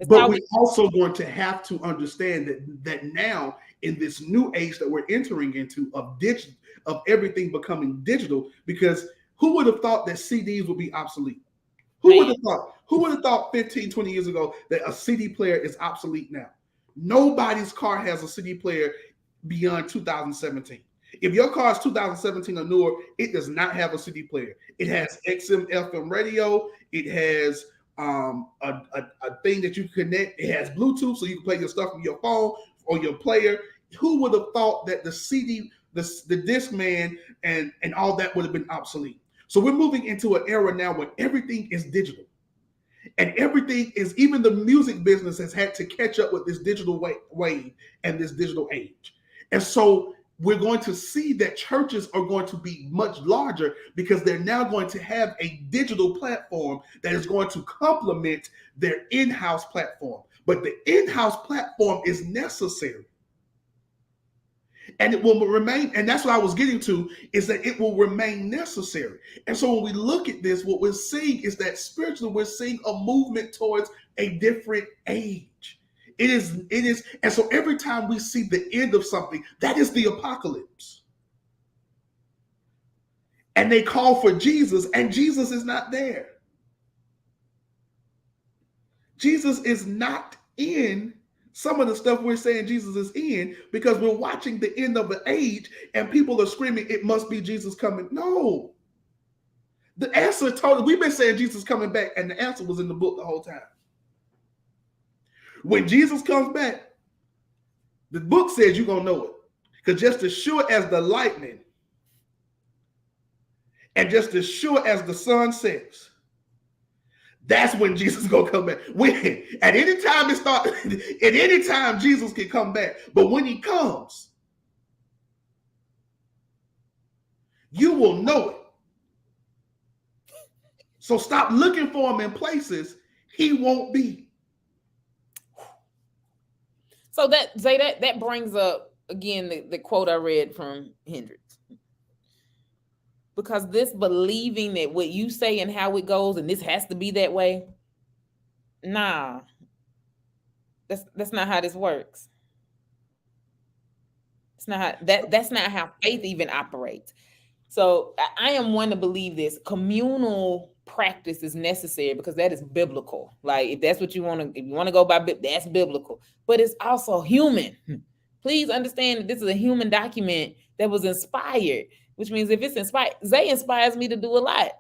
But we're also going to have to understand that now in this new age that we're entering into of everything becoming digital, because who would have thought that CDs would be obsolete? Who would have thought? Who would have thought 15, 20 years ago that a CD player is obsolete now? Nobody's car has a CD player beyond 2017. If your car is 2017 or newer, it does not have a CD player. It has XM, FM radio. It has a thing that you can connect. It has Bluetooth, so you can play your stuff from your phone or your player. Who would have thought that the CD, the Discman, and all that would have been obsolete? So we're moving into an era now where everything is digital. And everything is, even the music business has had to catch up with this digital wave and this digital age. And so we're going to see that churches are going to be much larger because they're now going to have a digital platform that is going to complement their in-house platform. But the in-house platform is necessary. And it will remain, and that's what I was getting to, is that it will remain necessary. And so when we look at this, what we're seeing is that spiritually we're seeing a movement towards a different age. It is, and so every time we see the end of something, that is the apocalypse. And they call for Jesus, and Jesus is not there. Jesus is not in some of the stuff we're saying Jesus is in, because we're watching the end of the age and people are screaming, it must be Jesus coming. No. The answer told, we've been saying Jesus coming back, and the answer was in the book the whole time. When Jesus comes back, the book says you're going to know it. Because just as sure as the lightning and just as sure as the sun sets, that's when Jesus is going to come back. When at any time it starts, at any time Jesus can come back. But when he comes, you will know it. So stop looking for him in places he won't be. So that brings up again the quote I read from Hendricks. Because this believing that what you say and how it goes and this has to be that way, nah, that's not how this works. It's not how that's not how faith even operates. So I am one to believe this communal practice is necessary because that is biblical. Like if that's what you want to, if you want to go by, that's biblical. But it's also human. Please understand that this is a human document that was inspired. Which means if it's inspired, Zay inspires me to do a lot,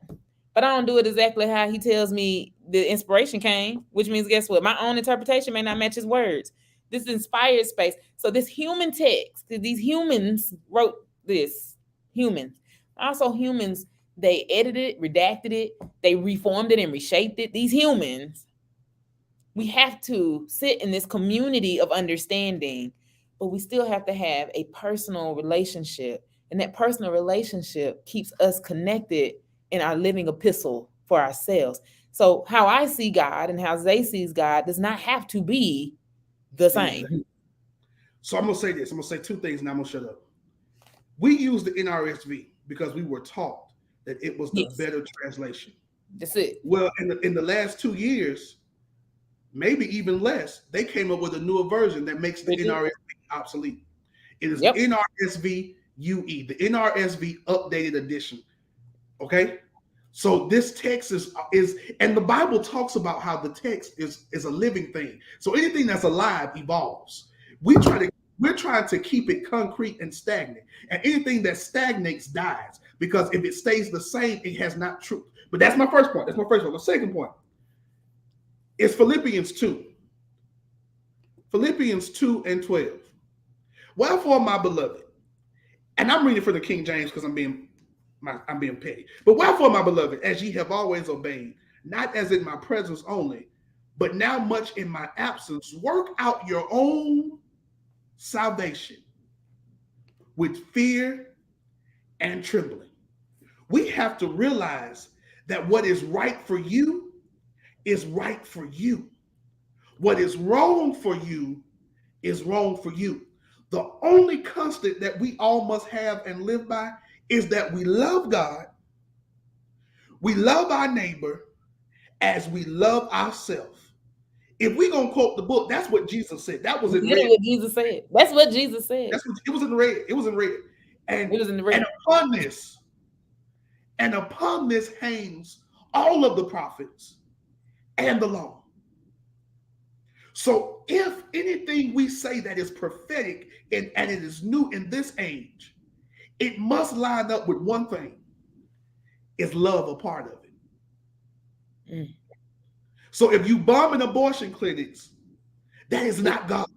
but I don't do it exactly how he tells me the inspiration came, which means guess what? My own interpretation may not match his words. This inspired space. So this human text, these humans wrote this, humans. Also humans, they edited it, redacted it, they reformed it and reshaped it. These humans, we have to sit in this community of understanding, but we still have to have a personal relationship. And that personal relationship keeps us connected in our living epistle for ourselves. So how I see God and how Zay sees God does not have to be the same. So I'm going to say this. I'm going to say two things and I'm going to shut up. We use the NRSV because we were taught that it was the better translation. That's it. Well, in the last 2 years, maybe even less, they came up with a newer version that makes the NRSV obsolete. It is NRSV UE, the NRSV updated edition. Okay, so this text is, and the Bible talks about how the text is a living thing. So anything that's alive evolves. We're trying to keep it concrete and stagnant, and anything that stagnates dies, because if it stays the same, it has not truth. But that's my first point. The second point is Philippians 2. Philippians 2 and 12. Wherefore, my beloved, and I'm reading from the King James because I'm being petty. But wherefore, my beloved, as ye have always obeyed, not as in my presence only, but now much in my absence, work out your own salvation with fear and trembling. We have to realize that what is right for you is right for you. What is wrong for you is wrong for you. The only constant that we all must have and live by is that we love God, we love our neighbor as we love ourselves. If we're going to quote the book, that's what Jesus said. That was in red. What Jesus said. That's what Jesus said. It was in red. It was in red. And it was in the red. And upon this hangs all of the prophets and the law. So if anything we say that is prophetic and it is new in this age, it must line up with one thing. Is love a part of it? So if you bombing abortion clinics, that is not God.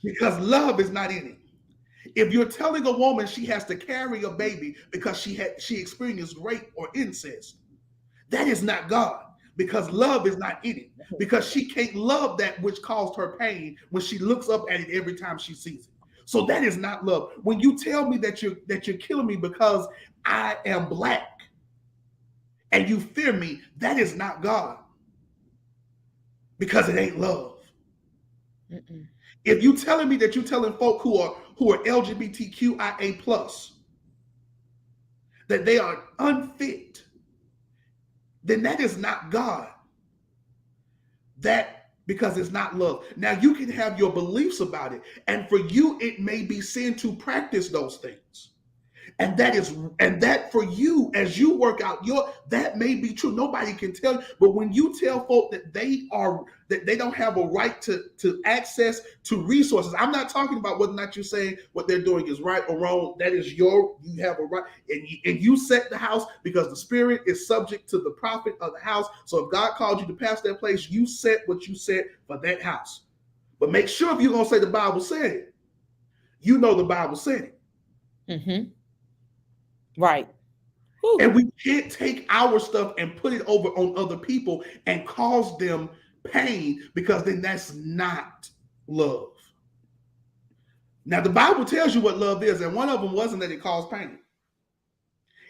Because love is not in it. If you're telling a woman she has to carry a baby because she experienced rape or incest, that is not God. Because love is not in it. Because she can't love that which caused her pain when she looks up at it every time she sees it. So that is not love. When you tell me that you're killing me because I am black and you fear me, that is not God, because it ain't love. Mm-mm. If you telling me that you're telling folk who are LGBTQIA plus that they are unfit, then that is not God. That, because it's not love. Now you can have your beliefs about it, and for you it may be sin to practice those things. And that for you, as you work out that may be true. Nobody can tell you. But when you tell folk that they don't have a right to access to resources, I'm not talking about whether or not you're saying what they're doing is right or wrong. That is you have a right, and you set the house because the spirit is subject to the prophet of the house. So if God called you to pass that place, you set what you said for that house. But make sure if you're gonna say the Bible said it, you know the Bible said it. Mm-hmm. Right. Whew. And we can't take our stuff and put it over on other people and cause them pain, because then that's not love. Now, the Bible tells you what love is, and one of them wasn't that it caused pain.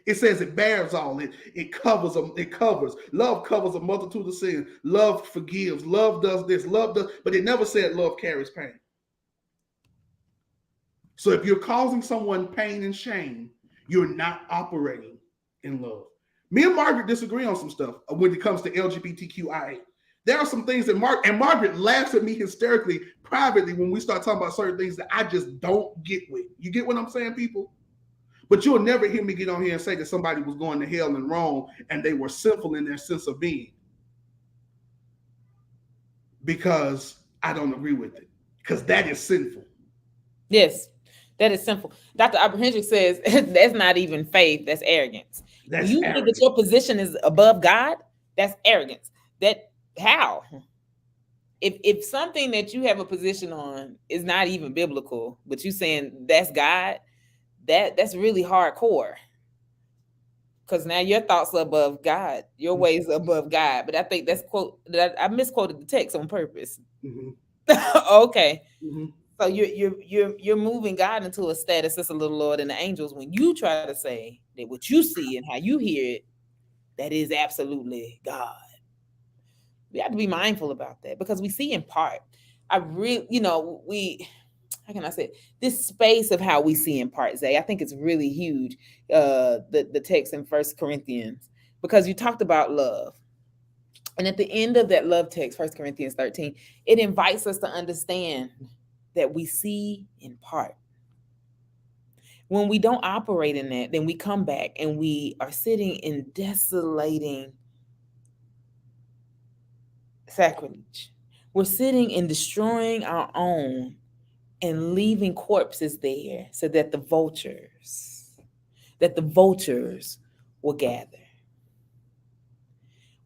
It says it bears all. It covers them. It covers. Love covers a multitude of sins. Love forgives. Love does this. Love does. But it never said love carries pain. So if you're causing someone pain and shame, you're not operating in love. Me and Margaret disagree on some stuff when it comes to LGBTQIA. There are some things that Margaret laughs at me hysterically privately when we start talking about certain things that I just don't get with. You get what I'm saying, people? But you'll never hear me get on here and say that somebody was going to hell and wrong and they were sinful in their sense of being, because I don't agree with it, because that is sinful. Yes, that is simple. Dr. Abrahamsik says that's not even faith, that's arrogance. When That's you think that arrogant. your position is above God, that's arrogance. That how? If something that you have a position on is not even biblical, but you saying that's God, that's really hardcore. Because now your thoughts are above God, your ways are above God. But I think that's quote that I misquoted the text on purpose. Mm-hmm. Okay. Mm-hmm. So you're moving God into a status that's a little lower than the angels when you try to say that what you see and how you hear it, that is absolutely God. We have to be mindful about that because we see in part. I really, how can I say it? This space of how we see in part, Zay, I think it's really huge. The text in First Corinthians, because you talked about love. And at the end of that love text, 1 Corinthians 13, it invites us to understand that we see in part. When we don't operate in that, then we come back and we are sitting in desolating sacrilege. We're sitting and destroying our own and leaving corpses there so that the vultures will gather.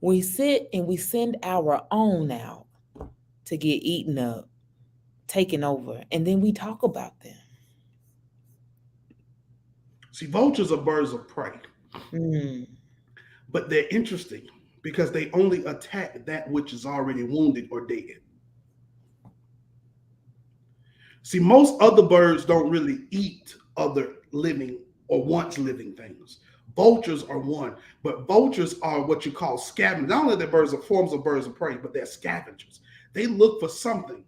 We sit and we send our own out to get eaten up, taken over, and then we talk about them. See, vultures are birds of prey, Mm. but they're interesting because they only attack that which is already wounded or dead. See, most other birds don't really eat other living or once living things. Vultures are one, but vultures are what you call scavengers. Not only are they birds of forms of birds of prey, but they're scavengers. They look for something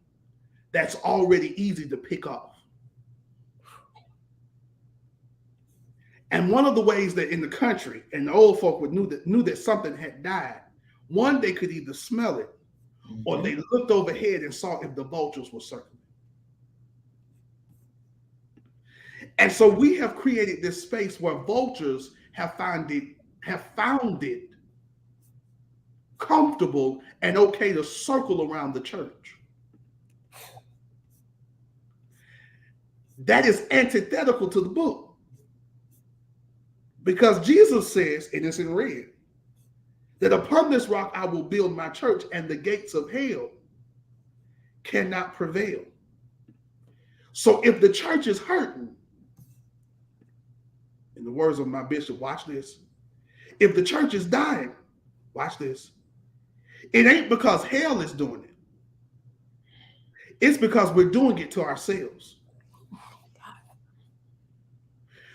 that's already easy to pick off. And one of the ways that in the country, and the old folk knew that something had died, one, they could either smell it, or they looked overhead and saw if the vultures were circling. And so we have created this space where vultures have found it comfortable and okay to circle around the church. That is antithetical to the book. Because Jesus says, and it's in red, that upon this rock I will build my church, and the gates of hell cannot prevail. So if the church is hurting, in the words of my bishop, watch this. If the church is dying, watch this. It ain't because hell is doing it. It's because we're doing it to ourselves.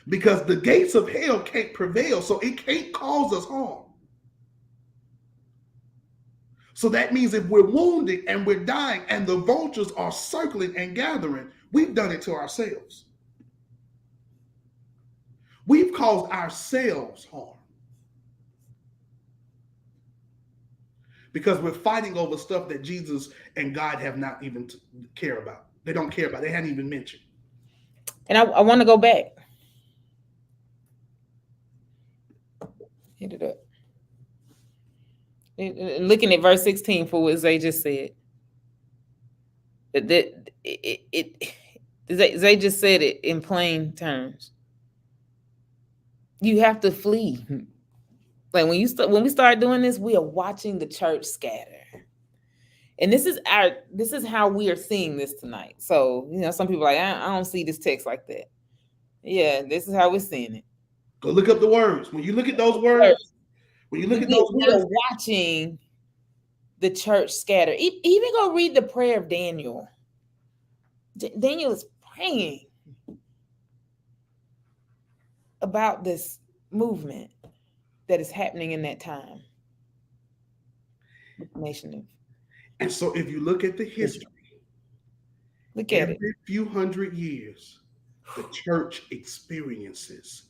because the gates of hell can't prevail, so it can't cause us harm. So that means if we're wounded and we're dying and the vultures are circling and gathering, we've done it to ourselves. We've caused ourselves harm because we're fighting over stuff that Jesus and God have not even care about. They don't care about. They hadn't even mentioned. And I want to go back. Hit it up. Looking at verse 16 for what Zay just said. Zay just said it in plain terms. You have to flee. Like when we start doing this, we are watching the church scatter. And this is how we are seeing this tonight. So, some people are like, I don't see this text like that. Yeah, this is how we're seeing it. Go look up the words. When you look at those words, we are watching the church scatter. Even go read the prayer of Daniel. Daniel is praying about this movement that is happening in that time. And so if you look at the history, every few hundred years, the church experiences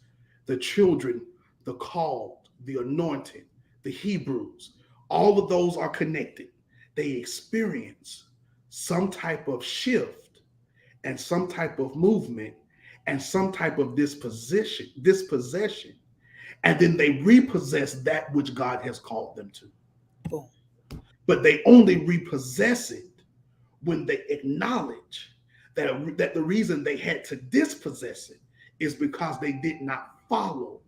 the children, the called, the anointed, the Hebrews, all of those are connected. They experience some type of shift and some type of movement and some type of dispossession, and then they repossess that which God has called them to. Boom. But they only repossess it when they acknowledge that the reason they had to dispossess it is because they did not follow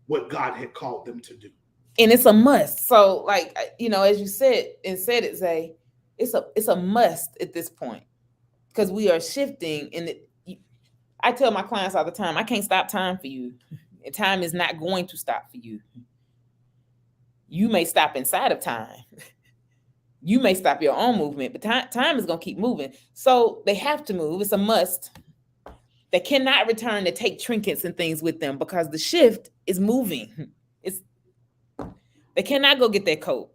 what God had called them to do. And it's a must. So, as you said it, Zay, it's a must at this point because we are shifting. And I tell my clients all the time, I can't stop time for you. Time is not going to stop for you. You may stop inside of time. You may stop your own movement, but time is going to keep moving. So they have to move. It's a must. They cannot return to take trinkets and things with them because the shift is moving. They cannot go get their coat.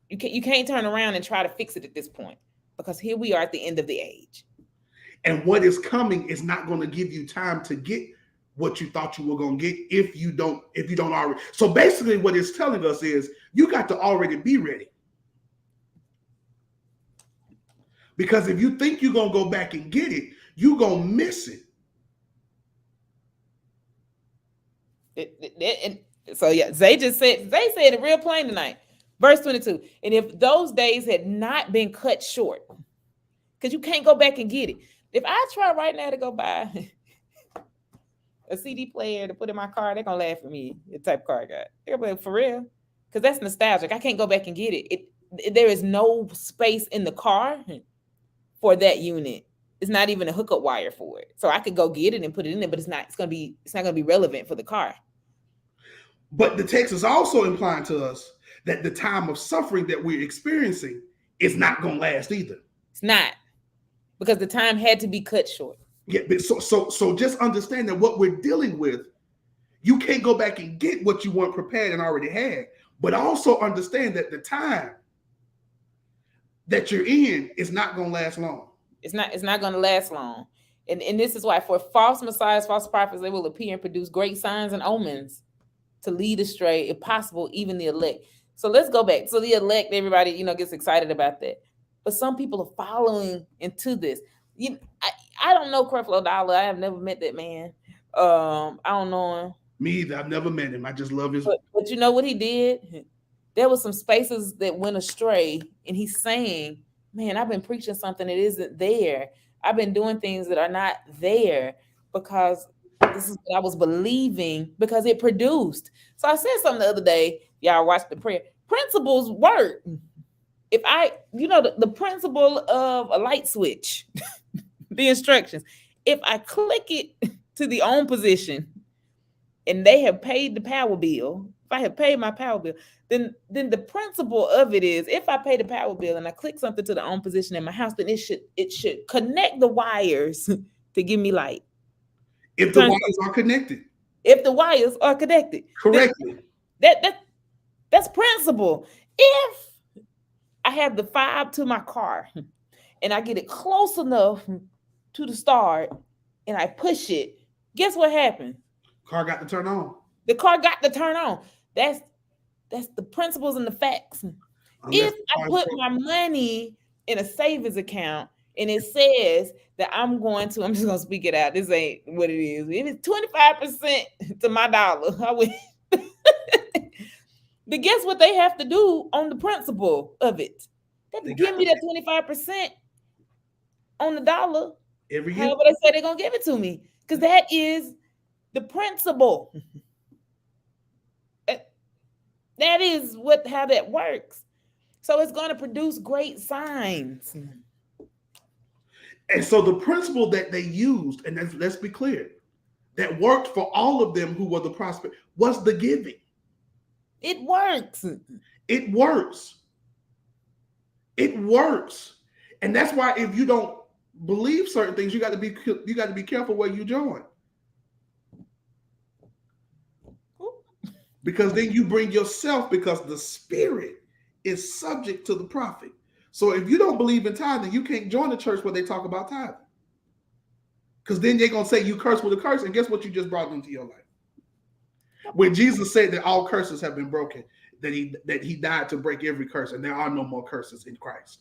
You can't turn around and try to fix it at this point because here we are at the end of the age. And what is coming is not going to give you time to get what you thought you were going to get if you don't already. So basically what it's telling us is you got to already be ready. Because if you think you're going to go back and get it, you're going to miss it. So yeah, Zay said it real plain tonight. Verse 22. And if those days had not been cut short, because you can't go back and get it. If I try right now to go buy a CD player to put in my car, they're going to laugh at me, the type of car I got. They're going to be like, for real? Because that's nostalgic. I can't go back and get it. There is no space in the car for that unit. It's not even a hookup wire for it. So I could go get it and put it in there, but it's not going to be relevant for the car. But the text is also implying to us that the time of suffering that we're experiencing is not going to last either. It's not, because the time had to be cut short. Yeah, but so just understand that what we're dealing with, you can't go back and get what you weren't prepared and already had. But also understand that the time that you're in is not going to last long. It's not going to last long. And this is why for false messiahs, false prophets, they will appear and produce great signs and omens to lead astray, if possible, even the elect. So let's go back. So the elect, everybody, gets excited about that. But some people are following into this. I don't know Creflo Dollar. I have never met that man. I don't know him. Me either. I've never met him. I just love his. But you know what he did? There was some spaces that went astray, and he's saying, man, I've been preaching something that isn't there. I've been doing things that are not there because this is what I was believing because it produced. So I said something the other day. Y'all watched the prayer. Principles work. If the principle of a light switch, the instructions, if I click it to the on position and they have paid the power bill, if I have paid my power bill, then the principle of it is if I pay the power bill and I click something to the on position in my house, then it should connect the wires to give me light. If the wires are connected. if the wires are connected. correctly. That that that's principle. If I have the fob to my car and I get it close enough to the start and I push it, guess what happened? Car got to turn on. The car got to turn on. That's that's the principles and the facts. Unless If the I car is put broken. my money in a savings account and it says that I'm just gonna speak it out. This ain't what it is. If it's 25% to my dollar, I would but guess what they have to do on the principle of it? They have to They give got me to that 25% on the dollar, every year. however they say they're gonna give it to me. Because that is the principle. Eh, that is what how that works. So it's going to produce great signs. And so the principle that they used, and let's be clear, that worked for all of them who were the prospect was the giving. It works. It works. It works. And that's why if you don't believe certain things, you got to be careful where you join. Because then you bring yourself, because the spirit is subject to the prophet. So if you don't believe in tithing, you can't join the church where they talk about tithing. Because then they're going to say you curse with a curse. And guess what you just brought into your life? When Jesus said that all curses have been broken, that he died to break every curse, and there are no more curses in Christ.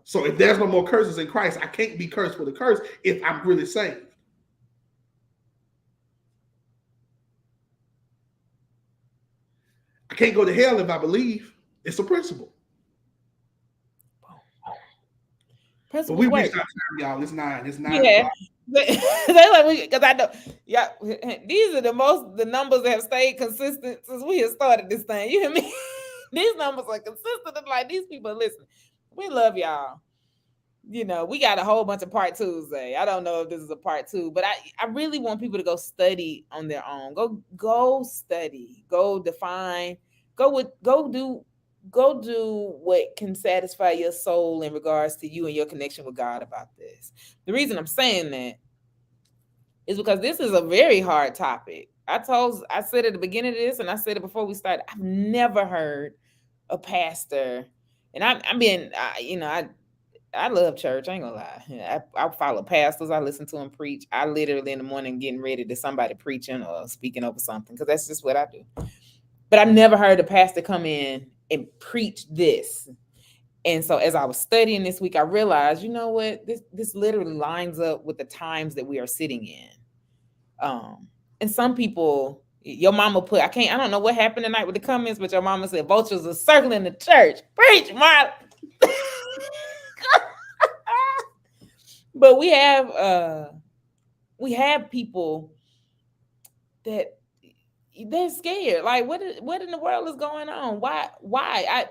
So if there's no more curses in Christ, I can't be cursed with a curse if I'm really saved. I can't go to hell if I believe. It's a principle. But we reached our time, y'all. It's 9. It's 9 o'clock. Because I know, yeah, these are the numbers that have stayed consistent since we have started this thing. You hear me? These numbers are consistent. It's like these people are listening. We love y'all. You know, we got a whole bunch of part twos. I don't know if this is a part 2, but I really want people to go study on their own. Go study. Go define. Go do what can satisfy your soul in regards to you and your connection with God about this. The reason I'm saying that is because this is a very hard topic. I said at the beginning of this, and I said it before we started. I've never heard a pastor, and I love church. I ain't gonna lie. I follow pastors. I listen to them preach. I literally in the morning getting ready to somebody preaching or speaking over something, because that's just what I do. But I've never heard a pastor come in and preach this. And so as I was studying this week, I realized, you know what, this literally lines up with the times that we are sitting in. And some people, your mama I don't know what happened tonight with the comments, but your mama said vultures are circling the church. Preach, Mark. But we have people that they're scared. Like, what in the world is going on? Why?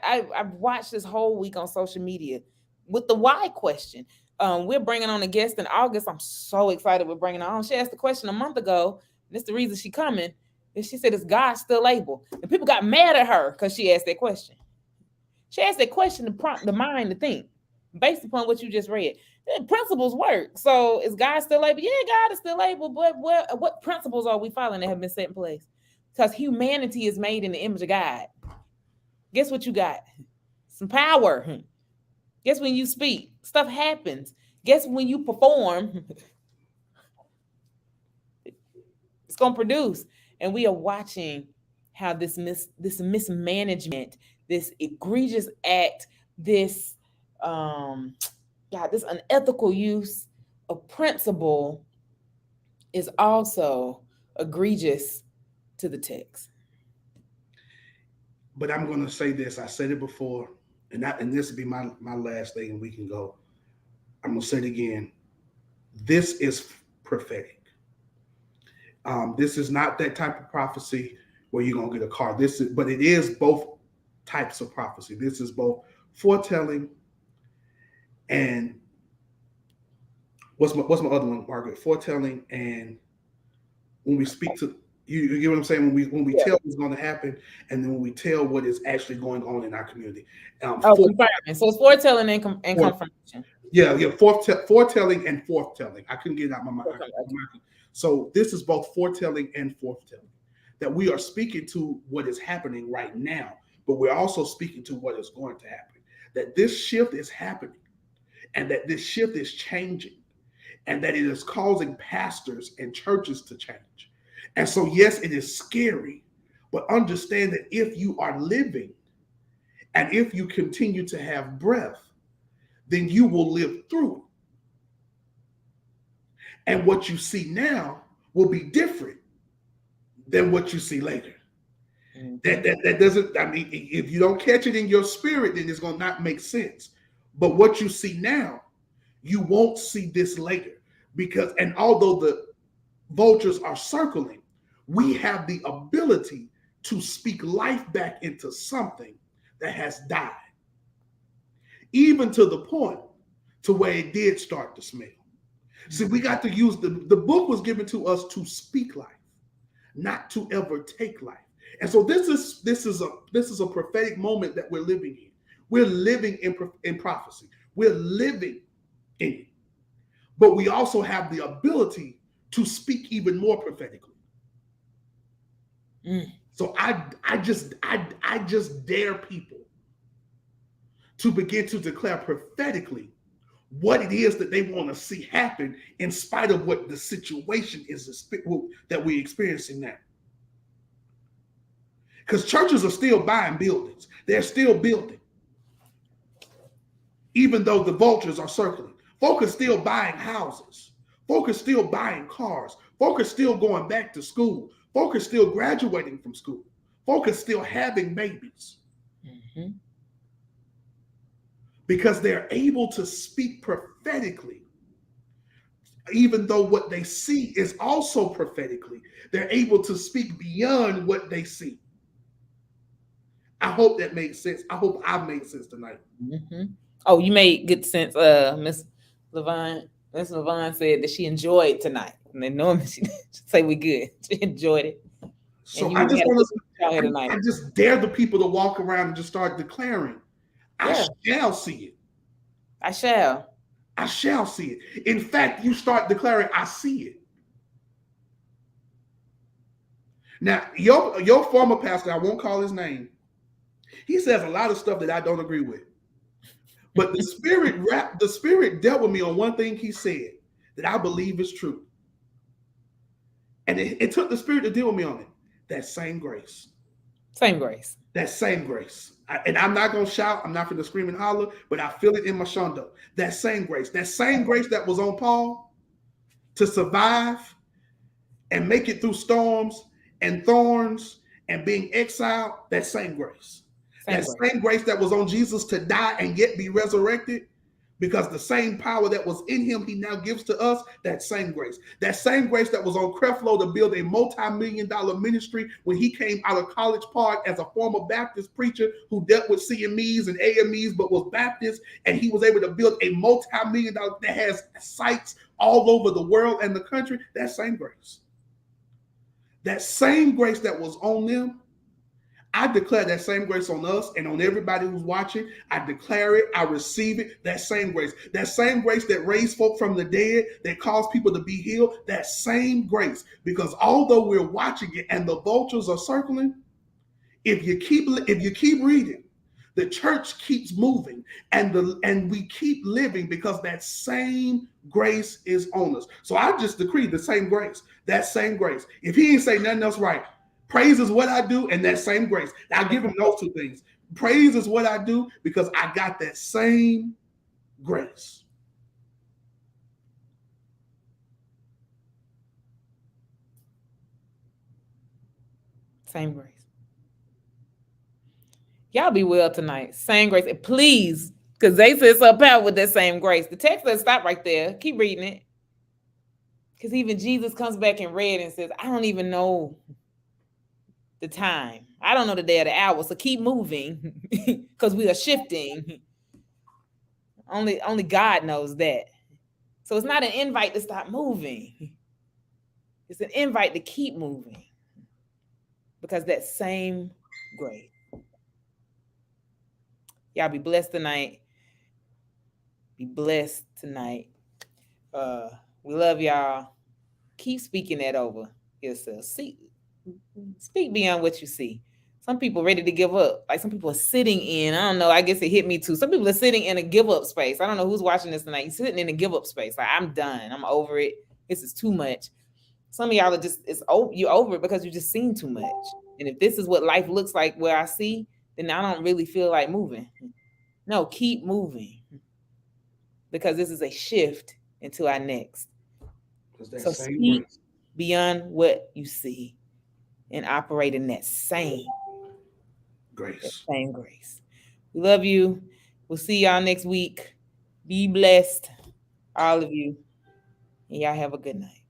I've watched this whole week on social media with the why question. We're bringing on a guest in August. I'm so excited we're bringing her on. She asked the question a month ago. That's the reason she coming. And she said, "Is God still able?" And people got mad at her because she asked that question. She asked that question to prompt the mind to think, based upon what you just read. The principles work. So is God still able? Yeah, God is still able. But what principles are we following that have been set in place? Because humanity is made in the image of God. Guess what you got? Some power. Guess when you speak, stuff happens. Guess when you perform, it's going to produce. And we are watching how this mismanagement, this egregious act, this this unethical use of principle is also egregious to the text. But I'm going to say this. I said it before, and this will be my last thing, and we can go. I'm going to say it again. This is prophetic. This is not that type of prophecy where you're going to get a car. But it is both types of prophecy. This is both foretelling and what's my other one, Margaret? Foretelling, and when we speak to you get what I'm saying? When we tell what's going to happen, and then when we tell what is actually going on in our community. Confirming. So it's foretelling and confirmation. Yeah, foretelling and forthtelling. I couldn't get it out my mind. So this is both foretelling and forthtelling. That we are speaking to what is happening right now, but we're also speaking to what is going to happen. That this shift is happening, and that this shift is changing, and that it is causing pastors and churches to change. And so, yes, it is scary, but understand that if you are living and if you continue to have breath, then you will live through it. And what you see now will be different than what you see later. That doesn't, I mean, if you don't catch it in your spirit, then it's going to not make sense. But what you see now, you won't see this later. Because, and although the vultures are circling, we have the ability to speak life back into something that has died, even to the point to where it did start to smell. See, we got to use the book was given to us to speak life, not to ever take life. And so this is a prophetic moment that we're living in. We're living in prophecy. We're living in it. But we also have the ability to speak even more prophetically. So I just dare people to begin to declare prophetically what it is that they want to see happen in spite of what the situation is that we're experiencing now. Because churches are still buying buildings. They're still building. Even though the vultures are circling. Folk are still buying houses. Folk are still buying cars. Folk are still going back to school. Folk are still graduating from school. Folk are still having babies. Mm-hmm. Because they're able to speak prophetically. Even though what they see is also prophetically, they're able to speak beyond what they see. I hope that makes sense. I hope I've made sense tonight. Mm-hmm. Oh, you made good sense, Miss Levine. Miss Levine said that she enjoyed tonight. And then normally she say we good. She enjoyed it. So I just want to, I just dare the people to walk around and just start declaring, I shall see it. I shall. I shall see it. In fact, you start declaring, I see it. Now, your former pastor, I won't call his name, he says a lot of stuff that I don't agree with. But the spirit dealt with me on one thing he said that I believe is true. And it took the spirit to deal with me on it. That same grace. Same grace. That same grace. And I'm not going to shout. I'm not going to scream and holler, but I feel it in my shondo. That same grace. That same grace that was on Paul to survive and make it through storms and thorns and being exiled. That same grace. Same grace that was on Jesus to die and yet be resurrected, because the same power that was in him, he now gives to us. That same grace. That same grace that was on Creflo to build a multi-million-dollar ministry when he came out of College Park as a former Baptist preacher who dealt with CMEs and AMEs but was Baptist, and he was able to build a multi-million-dollar that has sites all over the world and the country. That same grace. That same grace that was on them, I declare that same grace on us and on everybody who's watching. I declare it. I receive it. That same grace. That same grace that raised folk from the dead, that caused people to be healed. That same grace. Because although we're watching it and the vultures are circling, if you keep reading, the church keeps moving and we keep living because that same grace is on us. So I just decreed the same grace. That same grace. If he ain't say nothing else right, praise is what I do, and that same grace. I give him those two things. Praise is what I do because I got that same grace. Same grace. Y'all be well tonight. Same grace. And please, because they said something out with that same grace. The text doesn't stop right there. Keep reading it. Because even Jesus comes back in red and says, I don't even know the time. I don't know the day or the hour. So keep moving because we are shifting. Only God knows that. So it's not an invite to stop moving. It's an invite to keep moving. Because that same grace. Y'all be blessed tonight. Be blessed tonight. We love y'all. Keep speaking that over yourself. See, speak beyond what you see. Some people ready to give up. Like some people are sitting in, I don't know, I guess it hit me too. Some people are sitting in a give up space. I don't know who's watching this tonight. You're sitting in a give up space. Like, I'm done. I'm over it. This is too much. Some of y'all are just, you're over it because you just seen too much. And if this is what life looks like where I see, then I don't really feel like moving. No, keep moving. Because this is a shift into our next. Because that So same speak grace. beyond what you see and operate in that Grace. same grace. We love you. We'll see y'all next week. Be blessed, all of you. And y'all have a good night.